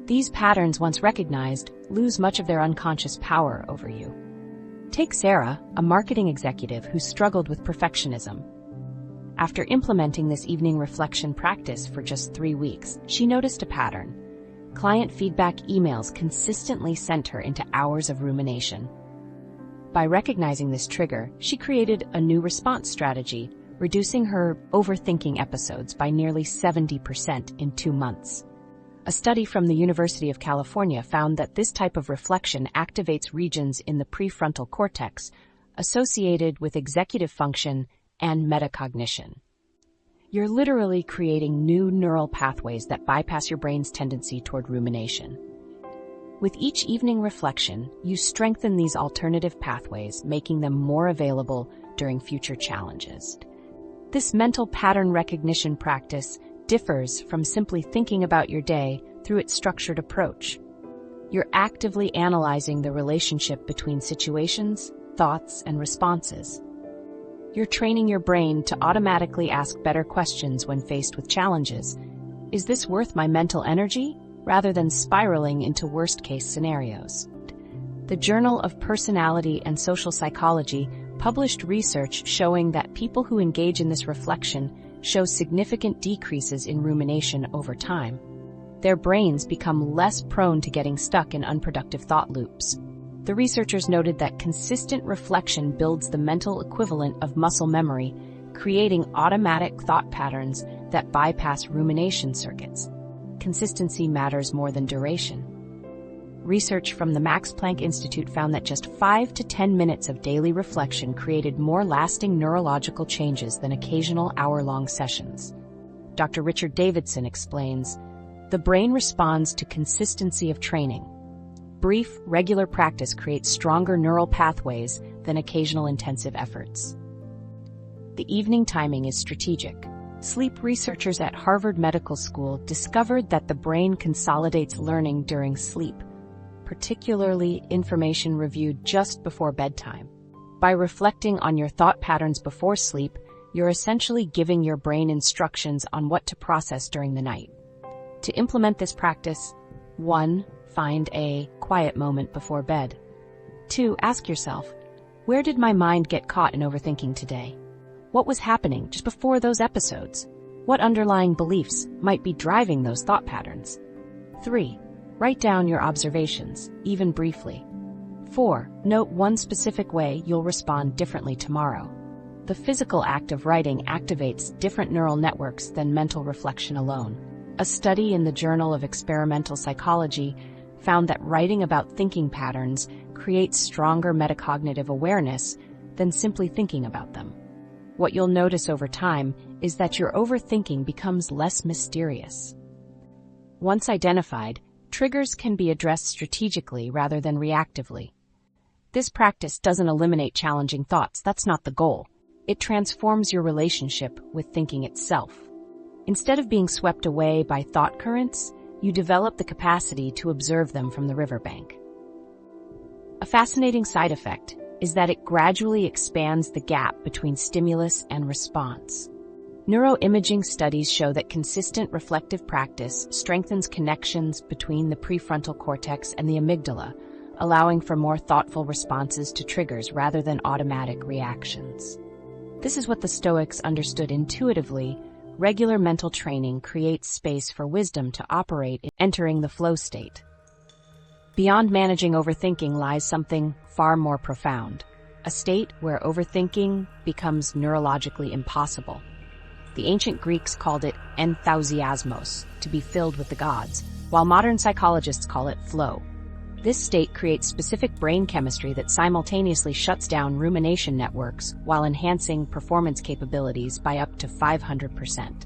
These patterns, once recognized, lose much of their unconscious power over you. Take Sarah, a marketing executive who struggled with perfectionism. After implementing this evening reflection practice for just 3 weeks, she noticed a pattern. Client feedback emails consistently sent her into hours of rumination. By recognizing this trigger, she created a new response strategy, reducing her overthinking episodes by nearly 70% in 2 months. A study from the University of California found that this type of reflection activates regions in the prefrontal cortex associated with executive function and metacognition. You're literally creating new neural pathways that bypass your brain's tendency toward rumination. With each evening reflection, you strengthen these alternative pathways, making them more available during future challenges. This mental pattern recognition practice differs from simply thinking about your day through its structured approach. You're actively analyzing the relationship between situations, thoughts, and responses. You're training your brain to automatically ask better questions when faced with challenges. Is this worth my mental energy? Rather than spiraling into worst-case scenarios. The Journal of Personality and Social Psychology published research showing that people who engage in this reflection show significant decreases in rumination over time. Their brains become less prone to getting stuck in unproductive thought loops. The researchers noted that consistent reflection builds the mental equivalent of muscle memory, creating automatic thought patterns that bypass rumination circuits. Consistency matters more than duration. Research from the Max Planck Institute found that just 5 to 10 minutes of daily reflection created more lasting neurological changes than occasional hour-long sessions. Dr. Richard Davidson explains, "The brain responds to consistency of training. Brief, regular practice creates stronger neural pathways than occasional intensive efforts." The evening timing is strategic. Sleep researchers at Harvard Medical School discovered that the brain consolidates learning during sleep, particularly information reviewed just before bedtime. By reflecting on your thought patterns before sleep, you're essentially giving your brain instructions on what to process during the night. To implement this practice, 1. Find a quiet moment before bed. 2. Ask yourself, where did my mind get caught in overthinking today? What was happening just before those episodes? What underlying beliefs might be driving those thought patterns? 3. Write down your observations, even briefly. 4. Note one specific way you'll respond differently tomorrow. The physical act of writing activates different neural networks than mental reflection alone. A study in the Journal of Experimental Psychology found that writing about thinking patterns creates stronger metacognitive awareness than simply thinking about them. What you'll notice over time is that your overthinking becomes less mysterious. Once identified, triggers can be addressed strategically rather than reactively. This practice doesn't eliminate challenging thoughts, that's not the goal. it transforms your relationship with thinking itself. Instead of being swept away by thought currents, you develop the capacity to observe them from the riverbank. A fascinating side effect is that it gradually expands the gap between stimulus and response. Neuroimaging studies show that consistent reflective practice strengthens connections between the prefrontal cortex and the amygdala, allowing for more thoughtful responses to triggers rather than automatic reactions. This is what the Stoics understood intuitively. Regular mental training creates space for wisdom to operate in entering the flow state. Beyond managing overthinking lies something far more profound, a state where overthinking becomes neurologically impossible. The ancient Greeks called it enthousiasmos, to be filled with the gods, while modern psychologists call it flow. This state creates specific brain chemistry that simultaneously shuts down rumination networks while enhancing performance capabilities by up to 500%.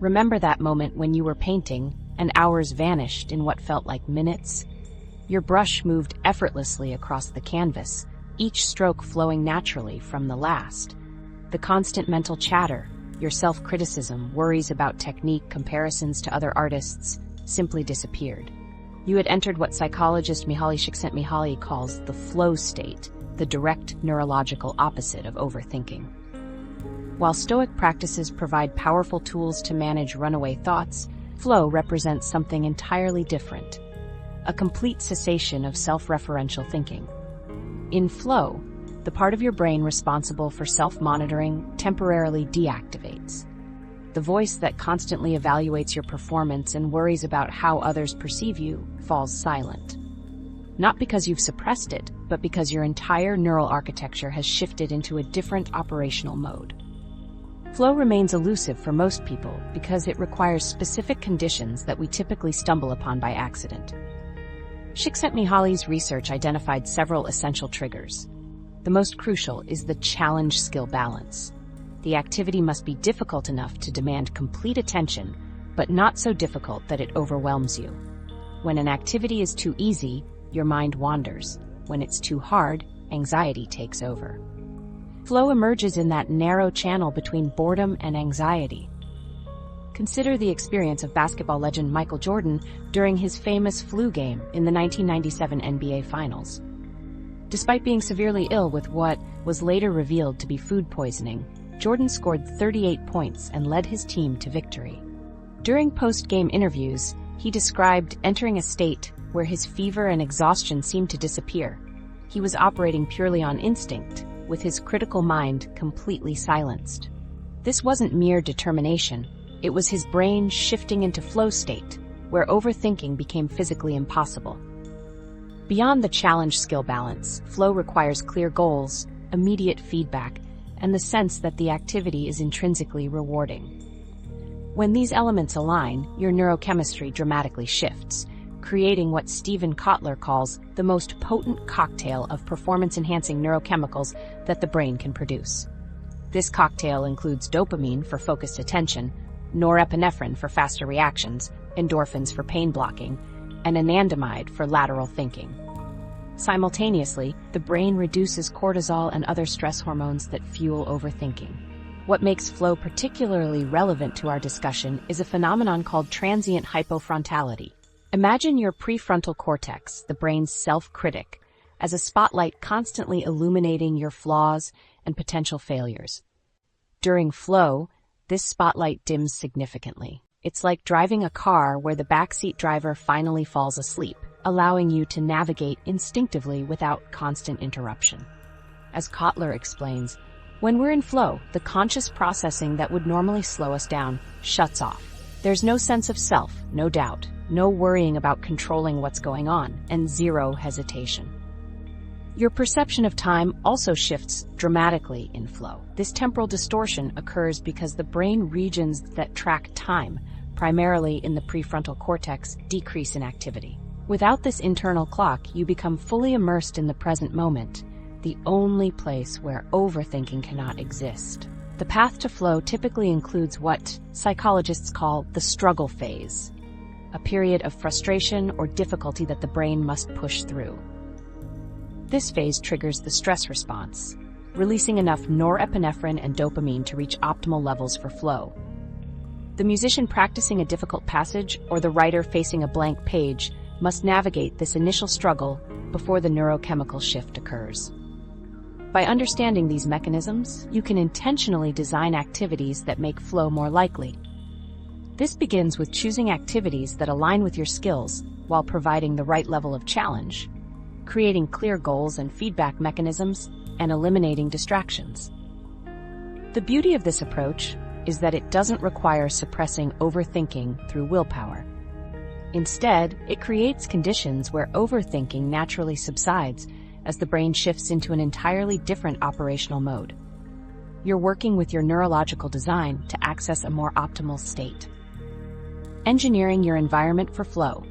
Remember that moment when you were painting and hours vanished in what felt like minutes? Your brush moved effortlessly across the canvas, each stroke flowing naturally from the last. The constant mental chatter, your self-criticism, worries about technique, comparisons to other artists, simply disappeared. You had entered what psychologist Mihaly Csikszentmihalyi calls the flow state, the direct neurological opposite of overthinking. While Stoic practices provide powerful tools to manage runaway thoughts, flow represents something entirely different, a complete cessation of self-referential thinking. In flow, the part of your brain responsible for self-monitoring temporarily deactivates. The voice that constantly evaluates your performance and worries about how others perceive you falls silent. Not because you've suppressed it, but because your entire neural architecture has shifted into a different operational mode. Flow remains elusive for most people because it requires specific conditions that we typically stumble upon by accident. Csikszentmihalyi's research identified several essential triggers. The most crucial is the challenge skill balance. The activity must be difficult enough to demand complete attention, but not so difficult that it overwhelms you. When an activity is too easy, your mind wanders. When it's too hard, anxiety takes over. Flow emerges in that narrow channel between boredom and anxiety. Consider the experience of basketball legend Michael Jordan during his famous flu game in the 1997 NBA Finals. Despite being severely ill with what was later revealed to be food poisoning, Jordan scored 38 points and led his team to victory. During post-game interviews, he described entering a state where his fever and exhaustion seemed to disappear. He was operating purely on instinct, with his critical mind completely silenced. This wasn't mere determination, it was his brain shifting into flow state, where overthinking became physically impossible. Beyond the challenge skill balance, flow requires clear goals, immediate feedback, and the sense that the activity is intrinsically rewarding. When these elements align, your neurochemistry dramatically shifts, creating what Stephen Kotler calls the most potent cocktail of performance-enhancing neurochemicals that the brain can produce. This cocktail includes dopamine for focused attention, norepinephrine for faster reactions, endorphins for pain blocking, and anandamide for lateral thinking. Simultaneously, the brain reduces cortisol and other stress hormones that fuel overthinking. What makes flow particularly relevant to our discussion is a phenomenon called transient hypofrontality. Imagine your prefrontal cortex, the brain's self-critic, as a spotlight constantly illuminating your flaws and potential failures. During flow, this spotlight dims significantly. It's like driving a car where the backseat driver finally falls asleep, allowing you to navigate instinctively without constant interruption. As Kotler explains, when we're in flow, the conscious processing that would normally slow us down shuts off. There's no sense of self, no doubt, no worrying about controlling what's going on, and zero hesitation. Your perception of time also shifts dramatically in flow. This temporal distortion occurs because the brain regions that track time, primarily in the prefrontal cortex, decrease in activity. Without this internal clock, you become fully immersed in the present moment, the only place where overthinking cannot exist. The path to flow typically includes what psychologists call the struggle phase, a period of frustration or difficulty that the brain must push through. This phase triggers the stress response. releasing enough norepinephrine and dopamine to reach optimal levels for flow. The musician practicing a difficult passage or the writer facing a blank page must navigate this initial struggle before the neurochemical shift occurs. By understanding these mechanisms, you can intentionally design activities that make flow more likely. This begins with choosing activities that align with your skills while providing the right level of challenge, creating clear goals and feedback mechanisms, and eliminating distractions. The beauty of this approach is that it doesn't require suppressing overthinking through willpower. Instead, it creates conditions where overthinking naturally subsides as the brain shifts into an entirely different operational mode. You're working with your neurological design to access a more optimal state. Engineering your environment for flow.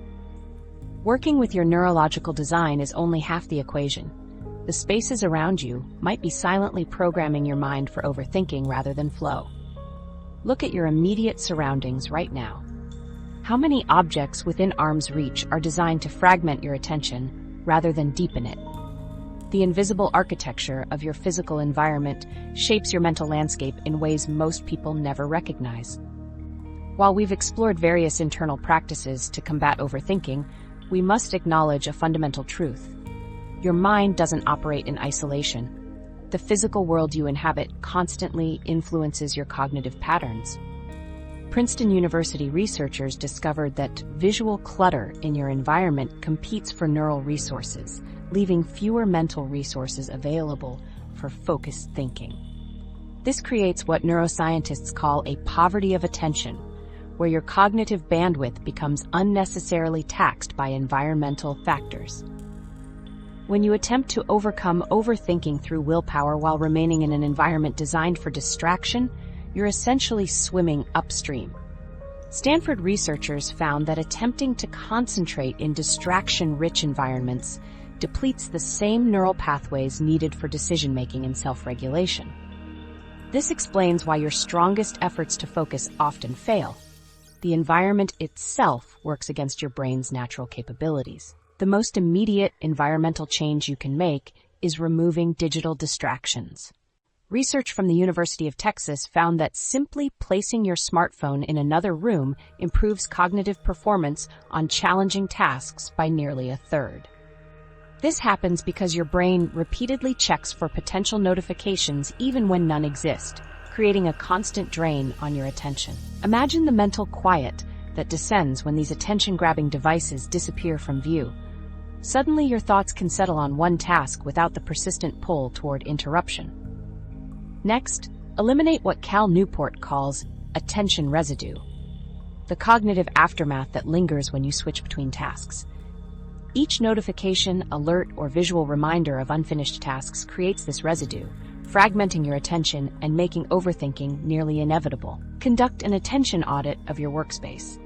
Working with your neurological design is only half the equation. The spaces around you might be silently programming your mind for overthinking rather than flow. Look at your immediate surroundings right now. How many objects within arm's reach are designed to fragment your attention rather than deepen it? The invisible architecture of your physical environment shapes your mental landscape in ways most people never recognize. While we've explored various internal practices to combat overthinking, we must acknowledge a fundamental truth. Your mind doesn't operate in isolation. The physical world you inhabit constantly influences your cognitive patterns. Princeton University researchers discovered that visual clutter in your environment competes for neural resources, leaving fewer mental resources available for focused thinking. This creates what neuroscientists call a poverty of attention, where your cognitive bandwidth becomes unnecessarily taxed by environmental factors. When you attempt to overcome overthinking through willpower while remaining in an environment designed for distraction, you're essentially swimming upstream. Stanford researchers found that attempting to concentrate in distraction-rich environments depletes the same neural pathways needed for decision-making and self-regulation. This explains why your strongest efforts to focus often fail. The environment itself works against your brain's natural capabilities. The most immediate environmental change you can make is removing digital distractions. Research from the University of Texas found that simply placing your smartphone in another room improves cognitive performance on challenging tasks by nearly a third. This happens because your brain repeatedly checks for potential notifications even when none exist, creating a constant drain on your attention. Imagine the mental quiet that descends when these attention-grabbing devices disappear from view. Suddenly, your thoughts can settle on one task without the persistent pull toward interruption. Next, eliminate what Cal Newport calls attention residue, the cognitive aftermath that lingers when you switch between tasks. Each notification, alert, or visual reminder of unfinished tasks creates this residue, fragmenting your attention and making overthinking nearly inevitable. Conduct an attention audit of your workspace.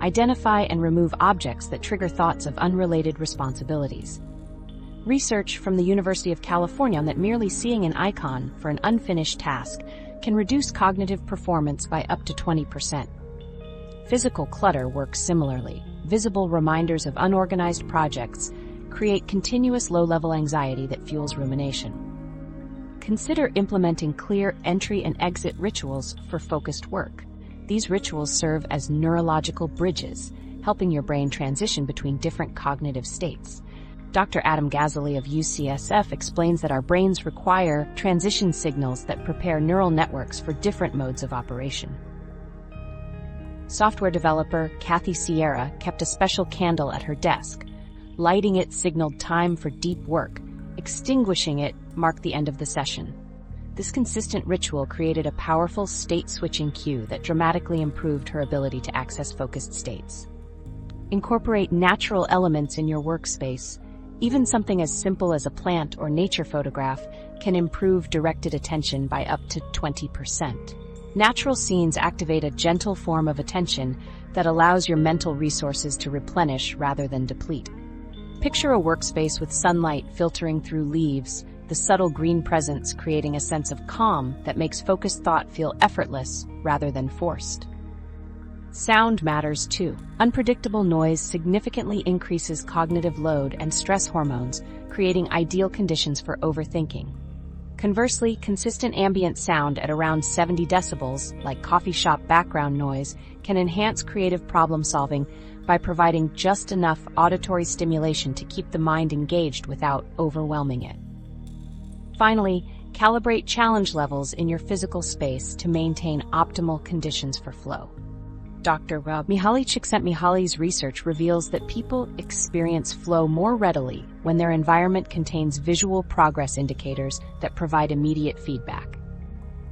Identify and remove objects that trigger thoughts of unrelated responsibilities. Research from the University of California found that merely seeing an icon for an unfinished task can reduce cognitive performance by up to 20%. Physical clutter works similarly. Visible reminders of unorganized projects create continuous low-level anxiety that fuels rumination. Consider implementing clear entry and exit rituals for focused work. These rituals serve as neurological bridges, helping your brain transition between different cognitive states. Dr. Adam Gazzaley of UCSF explains that our brains require transition signals that prepare neural networks for different modes of operation. Software developer Kathy Sierra kept a special candle at her desk. Lighting it signaled time for deep work. Extinguishing it marked the end of the session. This consistent ritual created a powerful state-switching cue that dramatically improved her ability to access focused states. Incorporate natural elements in your workspace. Even something as simple as a plant or nature photograph can improve directed attention by up to 20%. Natural scenes activate a gentle form of attention that allows your mental resources to replenish rather than deplete. Picture a workspace with sunlight filtering through leaves, the subtle green presence creating a sense of calm that makes focused thought feel effortless rather than forced. Sound matters too. Unpredictable noise significantly increases cognitive load and stress hormones, creating ideal conditions for overthinking. Conversely, consistent ambient sound at around 70 decibels, like coffee shop background noise, can enhance creative problem solving by providing just enough auditory stimulation to keep the mind engaged without overwhelming it. Finally, calibrate challenge levels in your physical space to maintain optimal conditions for flow. Dr. Csikszentmihalyi's research reveals that people experience flow more readily when their environment contains visual progress indicators that provide immediate feedback.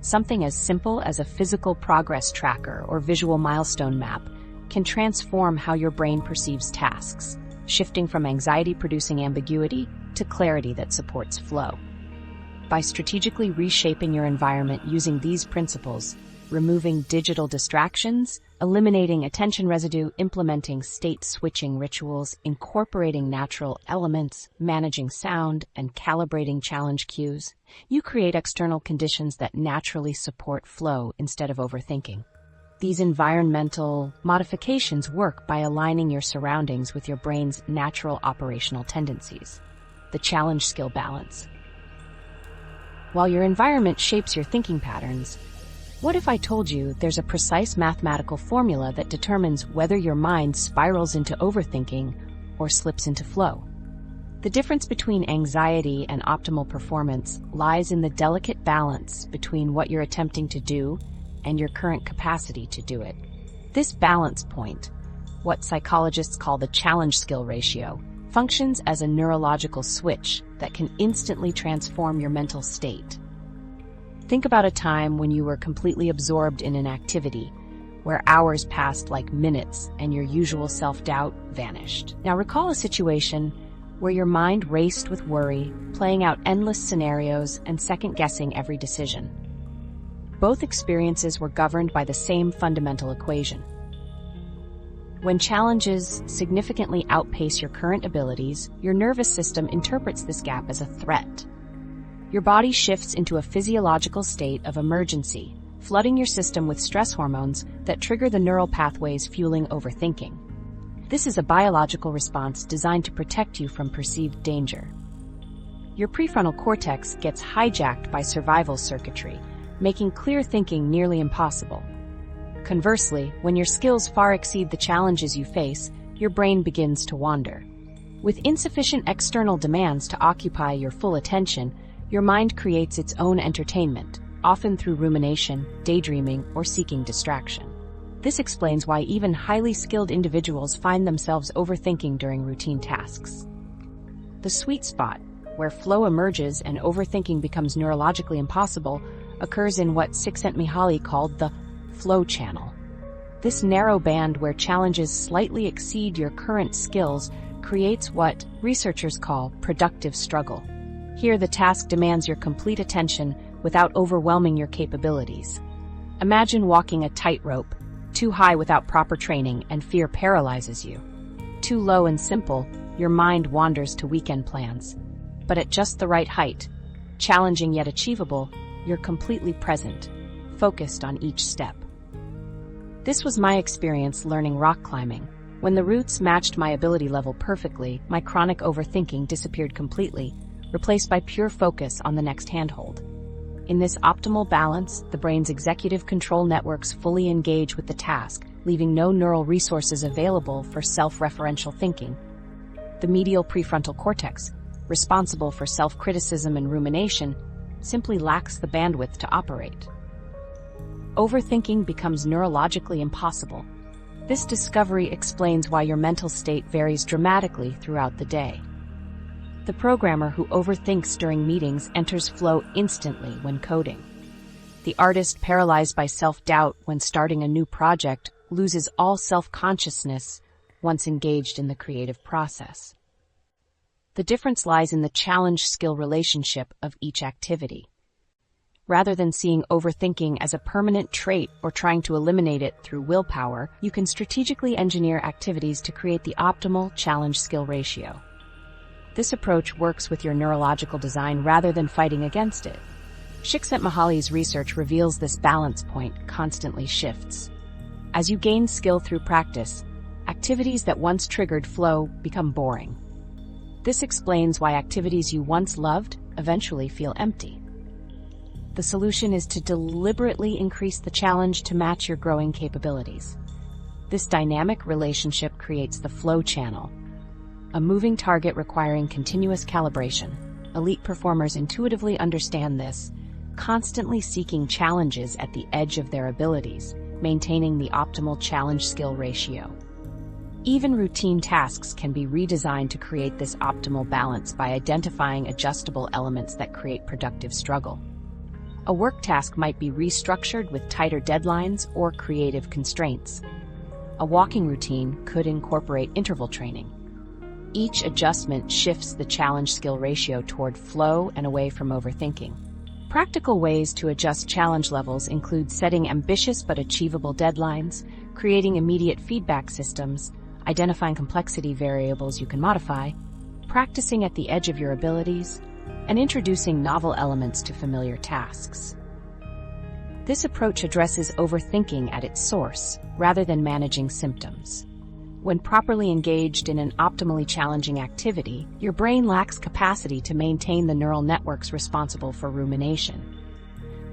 Something as simple as a physical progress tracker or visual milestone map can transform how your brain perceives tasks, shifting from anxiety-producing ambiguity to clarity that supports flow. By strategically reshaping your environment using these principles, removing digital distractions, eliminating attention residue, implementing state-switching rituals, incorporating natural elements, managing sound, and calibrating challenge cues, you create external conditions that naturally support flow instead of overthinking. These environmental modifications work by aligning your surroundings with your brain's natural operational tendencies. The challenge skill balance. While your environment shapes your thinking patterns, what if I told you there's a precise mathematical formula that determines whether your mind spirals into overthinking or slips into flow? The difference between anxiety and optimal performance lies in the delicate balance between what you're attempting to do and your current capacity to do it. This balance point, what psychologists call the challenge skill ratio, functions as a neurological switch that can instantly transform your mental state. Think about a time when you were completely absorbed in an activity, where hours passed like minutes and your usual self-doubt vanished. Now recall a situation where your mind raced with worry, playing out endless scenarios and second-guessing every decision. Both experiences were governed by the same fundamental equation. When challenges significantly outpace your current abilities, your nervous system interprets this gap as a threat. Your body shifts into a physiological state of emergency, flooding your system with stress hormones that trigger the neural pathways fueling overthinking. This is a biological response designed to protect you from perceived danger. Your prefrontal cortex gets hijacked by survival circuitry, making clear thinking nearly impossible. Conversely, when your skills far exceed the challenges you face, your brain begins to wander. With insufficient external demands to occupy your full attention, your mind creates its own entertainment, often through rumination, daydreaming, or seeking distraction. This explains why even highly skilled individuals find themselves overthinking during routine tasks. The sweet spot, where flow emerges and overthinking becomes neurologically impossible, occurs in what Csikszentmihalyi called the flow channel. This narrow band where challenges slightly exceed your current skills creates what researchers call productive struggle. Here, the task demands your complete attention without overwhelming your capabilities. Imagine walking a tightrope, too high without proper training, and fear paralyzes you. Too low and simple, your mind wanders to weekend plans. But at just the right height, challenging yet achievable, you're completely present, focused on each step. This was my experience learning rock climbing. When the routes matched my ability level perfectly, my chronic overthinking disappeared completely, replaced by pure focus on the next handhold. In this optimal balance, the brain's executive control networks fully engage with the task, leaving no neural resources available for self-referential thinking. The medial prefrontal cortex, responsible for self-criticism and rumination, simply lacks the bandwidth to operate. Overthinking becomes neurologically impossible. This discovery explains why your mental state varies dramatically throughout the day. The programmer who overthinks during meetings enters flow instantly when coding. The artist paralyzed by self-doubt when starting a new project loses all self-consciousness once engaged in the creative process. The difference lies in the challenge-skill relationship of each activity. Rather than seeing overthinking as a permanent trait or trying to eliminate it through willpower, you can strategically engineer activities to create the optimal challenge-skill ratio. This approach works with your neurological design rather than fighting against it. Csikszentmihalyi's research reveals this balance point constantly shifts. As you gain skill through practice, activities that once triggered flow become boring. This explains why activities you once loved eventually feel empty. The solution is to deliberately increase the challenge to match your growing capabilities. This dynamic relationship creates the flow channel, a moving target requiring continuous calibration. Elite performers intuitively understand this, constantly seeking challenges at the edge of their abilities, maintaining the optimal challenge-skill ratio. Even routine tasks can be redesigned to create this optimal balance by identifying adjustable elements that create productive struggle. A work task might be restructured with tighter deadlines or creative constraints. A walking routine could incorporate interval training. Each adjustment shifts the challenge-skill ratio toward flow and away from overthinking. Practical ways to adjust challenge levels include setting ambitious but achievable deadlines, creating immediate feedback systems, identifying complexity variables you can modify, practicing at the edge of your abilities, and introducing novel elements to familiar tasks. This approach addresses overthinking at its source, rather than managing symptoms. When properly engaged in an optimally challenging activity, your brain lacks capacity to maintain the neural networks responsible for rumination.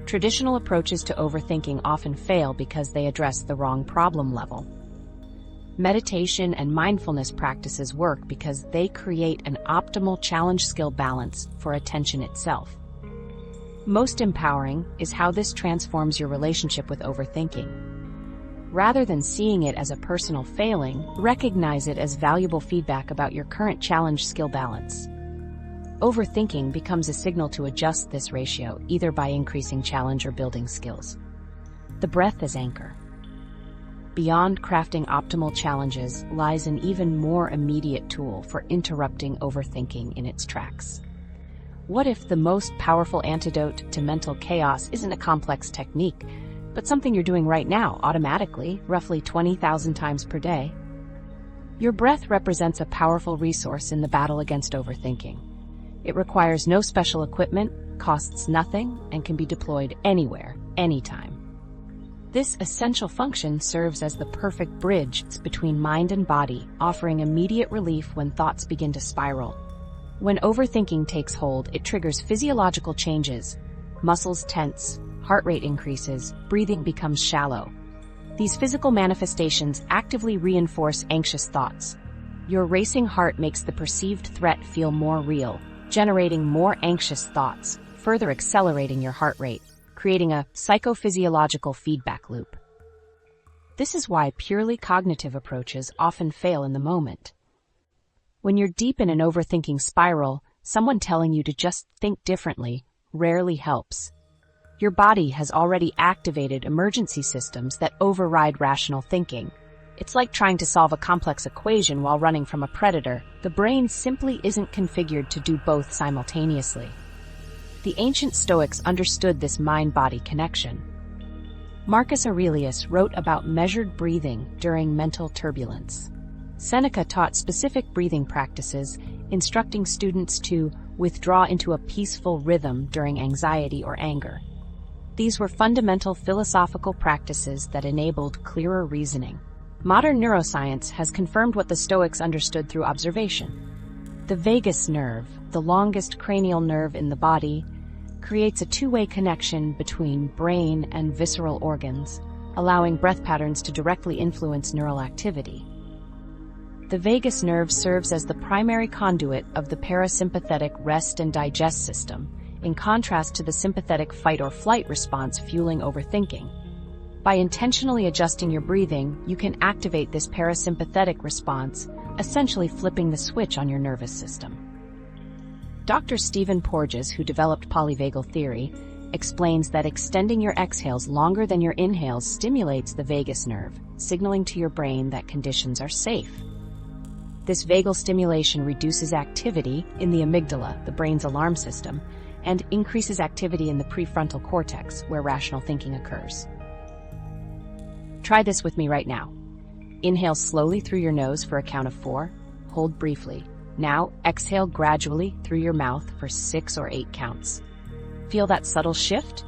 Traditional approaches to overthinking often fail because they address the wrong problem level. Meditation and mindfulness practices work because they create an optimal challenge-skill balance for attention itself. Most empowering is how this transforms your relationship with overthinking. Rather than seeing it as a personal failing, recognize it as valuable feedback about your current challenge-skill balance. Overthinking becomes a signal to adjust this ratio, either by increasing challenge or building skills. The breath as anchor. Beyond crafting optimal challenges lies an even more immediate tool for interrupting overthinking in its tracks. What if the most powerful antidote to mental chaos isn't a complex technique, but something you're doing right now, automatically, roughly 20,000 times per day? Your breath represents a powerful resource in the battle against overthinking. It requires no special equipment, costs nothing, and can be deployed anywhere, anytime. This essential function serves as the perfect bridge between mind and body, offering immediate relief when thoughts begin to spiral. When overthinking takes hold, it triggers physiological changes. Muscles tense, heart rate increases, breathing becomes shallow. These physical manifestations actively reinforce anxious thoughts. Your racing heart makes the perceived threat feel more real, generating more anxious thoughts, further accelerating your heart rate, creating a psychophysiological feedback loop. This is why purely cognitive approaches often fail in the moment. When you're deep in an overthinking spiral, someone telling you to just think differently rarely helps. Your body has already activated emergency systems that override rational thinking. It's like trying to solve a complex equation while running from a predator. The brain simply isn't configured to do both simultaneously. The ancient Stoics understood this mind-body connection. Marcus Aurelius wrote about measured breathing during mental turbulence. Seneca taught specific breathing practices, instructing students to withdraw into a peaceful rhythm during anxiety or anger. These were fundamental philosophical practices that enabled clearer reasoning. Modern neuroscience has confirmed what the Stoics understood through observation. The vagus nerve, the longest cranial nerve in the body, creates a two-way connection between brain and visceral organs, allowing breath patterns to directly influence neural activity. The vagus nerve serves as the primary conduit of the parasympathetic rest and digest system, in contrast to the sympathetic fight-or-flight response fueling overthinking. By intentionally adjusting your breathing, you can activate this parasympathetic response, essentially flipping the switch on your nervous system. Dr. Stephen Porges, who developed polyvagal theory, explains that extending your exhales longer than your inhales stimulates the vagus nerve, signaling to your brain that conditions are safe. This vagal stimulation reduces activity in the amygdala, the brain's alarm system, and increases activity in the prefrontal cortex, where rational thinking occurs. Try this with me right now. Inhale slowly through your nose for a count of 4. Hold briefly. Now, exhale gradually through your mouth for 6 or 8 counts. Feel that subtle shift?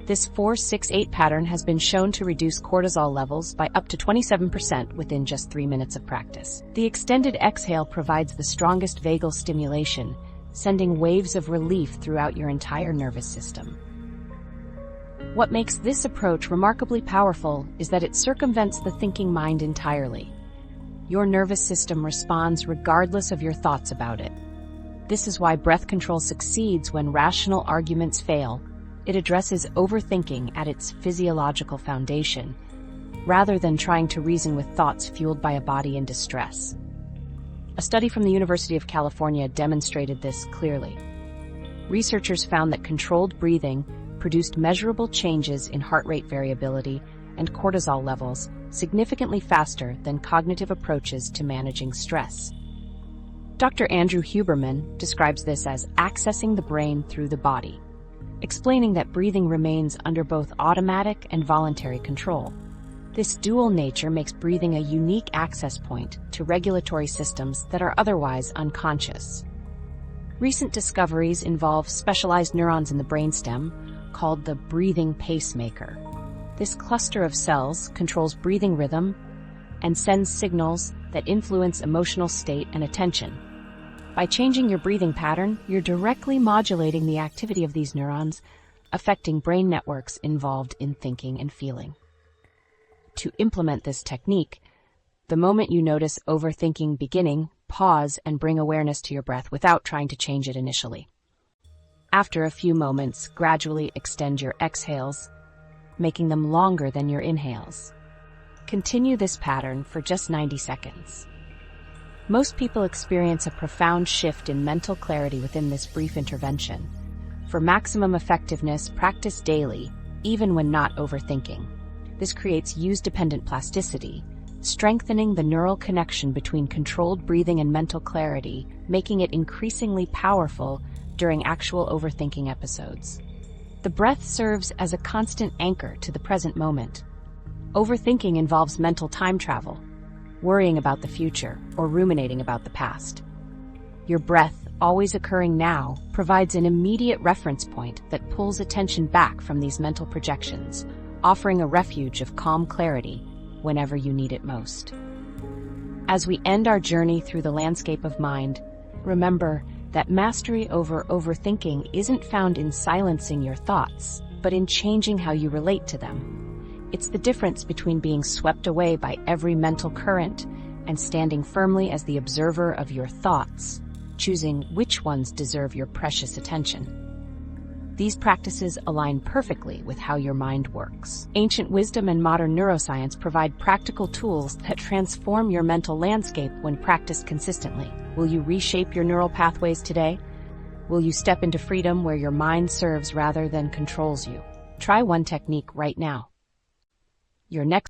This 4-6-8 pattern has been shown to reduce cortisol levels by up to 27% within just 3 minutes of practice. The extended exhale provides the strongest vagal stimulation, sending waves of relief throughout your entire nervous system. What makes this approach remarkably powerful is that it circumvents the thinking mind entirely. Your nervous system responds regardless of your thoughts about it. This is why breath control succeeds when rational arguments fail. It addresses overthinking at its physiological foundation, rather than trying to reason with thoughts fueled by a body in distress. A study from the University of California demonstrated this clearly. Researchers found that controlled breathing produced measurable changes in heart rate variability and cortisol levels significantly faster than cognitive approaches to managing stress. Dr. Andrew Huberman describes this as accessing the brain through the body, explaining that breathing remains under both automatic and voluntary control. This dual nature makes breathing a unique access point to regulatory systems that are otherwise unconscious. Recent discoveries involve specialized neurons in the brainstem called the breathing pacemaker. This cluster of cells controls breathing rhythm and sends signals that influence emotional state and attention. By changing your breathing pattern, you're directly modulating the activity of these neurons, affecting brain networks involved in thinking and feeling. To implement this technique, the moment you notice overthinking beginning, pause and bring awareness to your breath without trying to change it initially. After a few moments, gradually extend your exhales, making them longer than your inhales. Continue this pattern for just 90 seconds. Most people experience a profound shift in mental clarity within this brief intervention. For maximum effectiveness, practice daily, even when not overthinking. This creates use-dependent plasticity, strengthening the neural connection between controlled breathing and mental clarity, making it increasingly powerful during actual overthinking episodes. The breath serves as a constant anchor to the present moment. Overthinking involves mental time travel, worrying about the future, or ruminating about the past. Your breath, always occurring now, provides an immediate reference point that pulls attention back from these mental projections, offering a refuge of calm clarity whenever you need it most. As we end our journey through the landscape of mind, remember that mastery over overthinking isn't found in silencing your thoughts, but in changing how you relate to them. It's the difference between being swept away by every mental current and standing firmly as the observer of your thoughts, choosing which ones deserve your precious attention. These practices align perfectly with how your mind works. Ancient wisdom and modern neuroscience provide practical tools that transform your mental landscape when practiced consistently. Will you reshape your neural pathways today? Will you step into freedom where your mind serves rather than controls you? Try one technique right now. Your next